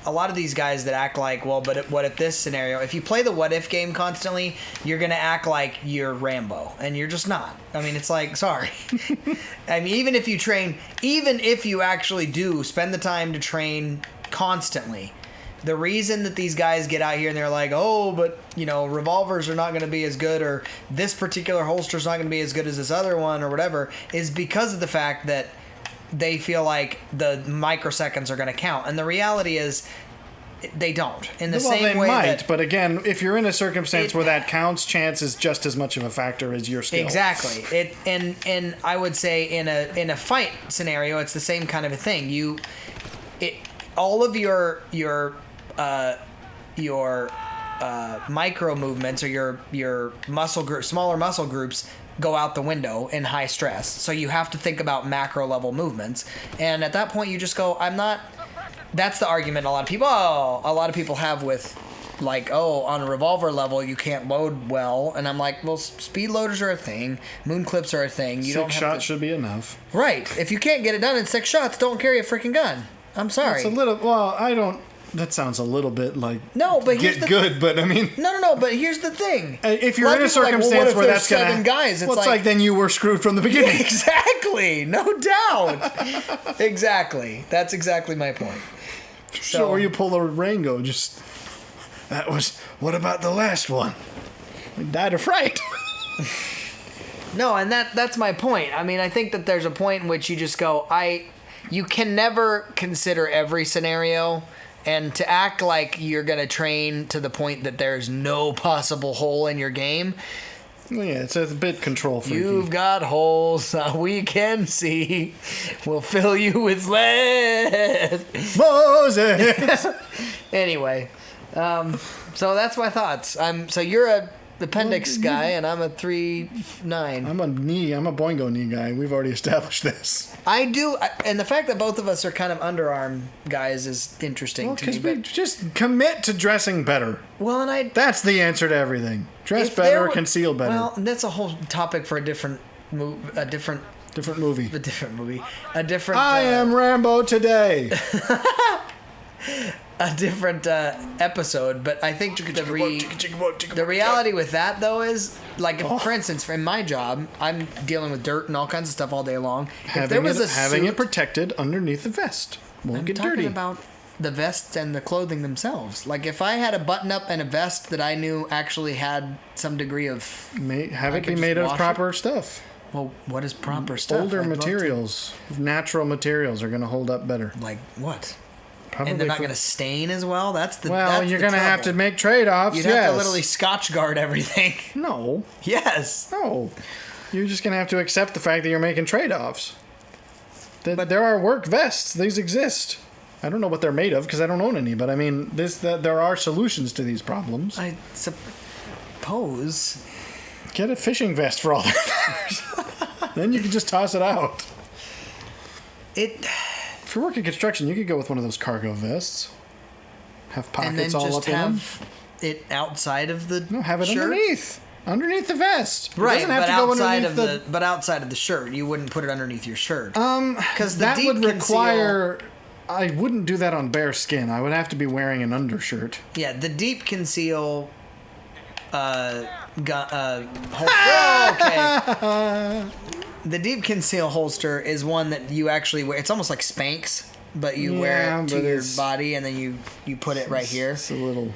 a lot of these guys that act like, well, but what if this scenario, if you play the what if game constantly, you're going to act like you're Rambo, and you're just not. I mean, it's like, sorry. I mean, even if you actually do spend the time to train constantly, the reason that these guys get out here and they're like, oh, but, revolvers are not going to be as good, or this particular holster is not going to be as good as this other one, or whatever, is because of the fact that they feel like the microseconds are going to count. And the reality is they don't. In the same way that... But again, if you're in a circumstance where that counts, chance is just as much of a factor as your skill. Exactly. And I would say in a fight scenario, it's the same kind of a thing. All of your micro movements or your muscle group, smaller muscle groups go out the window in high stress. So you have to think about macro level movements. And at that point you just go, that's the argument a lot of people have with like, on a revolver level you can't load well. And I'm like, well, speed loaders are a thing. Moon clips are a thing. You don't have 6 shots should be enough. Right. If you can't get it done in 6 shots, don't carry a freaking gun. I'm sorry. That sounds a little bit like but but I mean... No, but here's the thing. If you're in a circumstance where that's going to... 7 guys, it's like then you were screwed from the beginning. Exactly. No doubt. Exactly. That's exactly my point. So, or you pull a Rango, what about the last one? We died of fright. No, and that's my point. I mean, I think that there's a point in which you just go, you can never consider every scenario, and to act like you're going to train to the point that there's no possible hole in your game. Well, yeah, it's a bit control freaky. You've got holes we can see. We'll fill you with lead. Moses! Anyway, so that's my thoughts. So you're a appendix guy, and I'm a 3'9". I'm a boingo knee guy. We've already established this. I do, and the fact that both of us are kind of underarm guys is interesting to me. Because we just commit to dressing better. Well, and that's the answer to everything. Dress better, conceal better. Well, that's a whole topic for a different movie. A different. I am Rambo today. A different episode, but I think the reality with that though is like, for instance, in my job, I'm dealing with dirt and all kinds of stuff all day long. Having it protected underneath the vest won't get dirty. I'm talking about the vests and the clothing themselves. Like if I had a button up and a vest that I knew actually had some degree of have it be made of proper stuff. Well, what is proper stuff? Older materials, natural materials are going to hold up better. Like what? Probably and they're not going to stain as well? You're going to have to make trade-offs, You'd have to literally Scotch guard everything. No. Yes. No. You're just going to have to accept the fact that you're making trade-offs. But there are work vests. These exist. I don't know what they're made of because I don't own any, but I mean, there are solutions to these problems. I suppose. Get a fishing vest for all that. Then you can just toss it out. If you work in construction, you could go with one of those cargo vests. Have pockets all up in them. And then just have it outside of the have it shirt? Underneath the vest. Right, but outside of the shirt. You wouldn't put it underneath your shirt. Because that would require... I wouldn't do that on bare skin. I would have to be wearing an undershirt. Yeah, the deep conceal... holster. Okay. The deep conceal holster is one that you actually wear. It's almost like Spanx, but you wear it to your body and then you put it right here. It's a little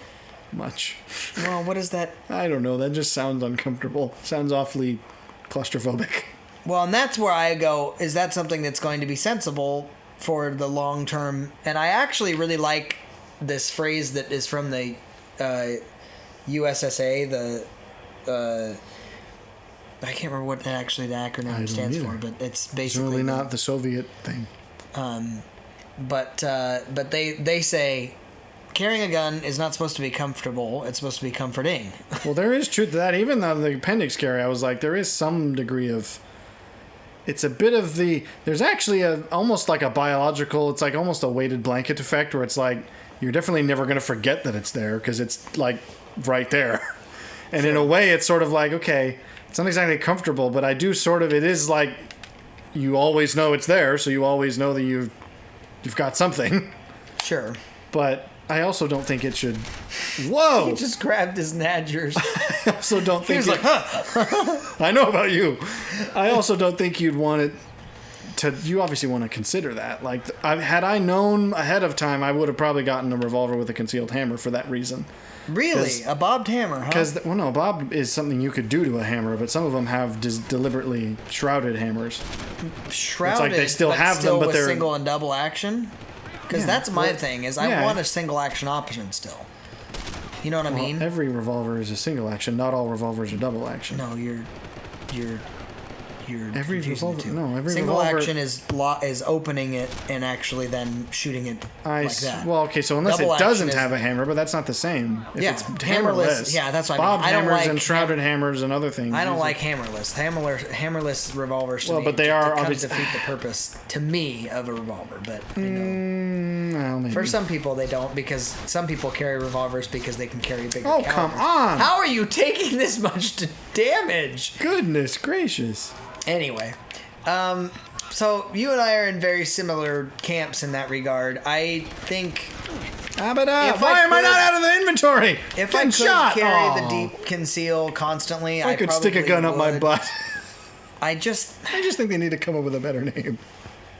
much. Well, what is that? I don't know. That just sounds uncomfortable. Sounds awfully claustrophobic. Well, and that's where I go, is that something that's going to be sensible for the long term? And I actually really like this phrase that is from the USSA, I can't remember what actually the acronym stands for, but it's basically It's really not the Soviet thing. But they say carrying a gun is not supposed to be comfortable. It's supposed to be comforting. Well, there is truth to that. Even though the appendix carry, I was like, there is some degree of. It's a bit of the. There's actually almost like a biological. It's like almost a weighted blanket effect, where it's like you're definitely never going to forget that it's there because it's like right there. And in a way, it's sort of like, okay, it's not exactly comfortable, but I do sort of. It is like you always know it's there, so you always know that you've got something. Sure. But I also don't think it should. Whoa! He just grabbed his nadgers. I also don't think. He was like, huh. I know about you. I also don't think you'd want it to. You obviously want to consider that. Like, had I known ahead of time, I would have probably gotten a revolver with a concealed hammer for that reason. Really? A bobbed hammer, huh? Because, well, no, bob is something you could do to a hammer, but some of them have deliberately shrouded hammers. Shrouded, it's like they still have still them, but with they're single and double action. Because that's my thing. Is I want a single action option still. You know what I mean? Every revolver is a single action. Not all revolvers are double action. No, you're every confusing revolver. the two. No, every single revolver, action is opening it and actually then shooting it like that. Well, okay, so unless Double it doesn't action have a hammer, but that's not the same. If Yeah, it's hammerless. Yeah, that's what I mean. Bobbed I don't hammers like and shrouded hammers and other things. I don't like hammerless. Hammerless revolvers. To Well, me, but they are kind of obviously defeat the purpose to me of a revolver. But you Well, maybe. for some people they don't, because some people carry revolvers because they can carry bigger. Oh, calibers. come on! How are you taking this much damage? Goodness gracious! Anyway, so you and I are in very similar camps in that regard. I think Why am I could- not out of the inventory? if Getting I could shot. carry the Aw. deep conceal constantly, I could stick a gun up my would. butt. I just think they need to come up with a better name.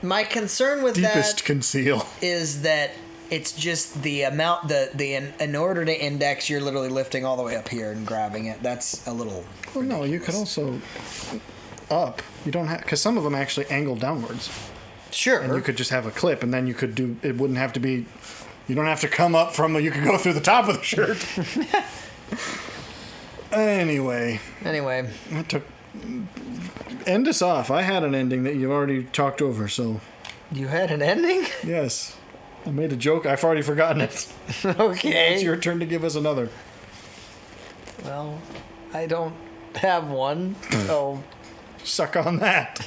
my concern with Deepest that conceal. is that it's just the amount in order to index, you're literally lifting all the way up here and grabbing it. That's a little. Well, no, you could also up. You don't have, because some of them actually angle downwards. Sure. And you could just have a clip, and then you could do. It wouldn't have to be. You don't have to come up from. You could go through the top of the shirt. Anyway, that took. End us off. I had an ending that you've already talked over, so. You had an ending? Yes. I made a joke. I've already forgotten it. Okay. It's your turn to give us another. Well, I don't have one, so Suck on that.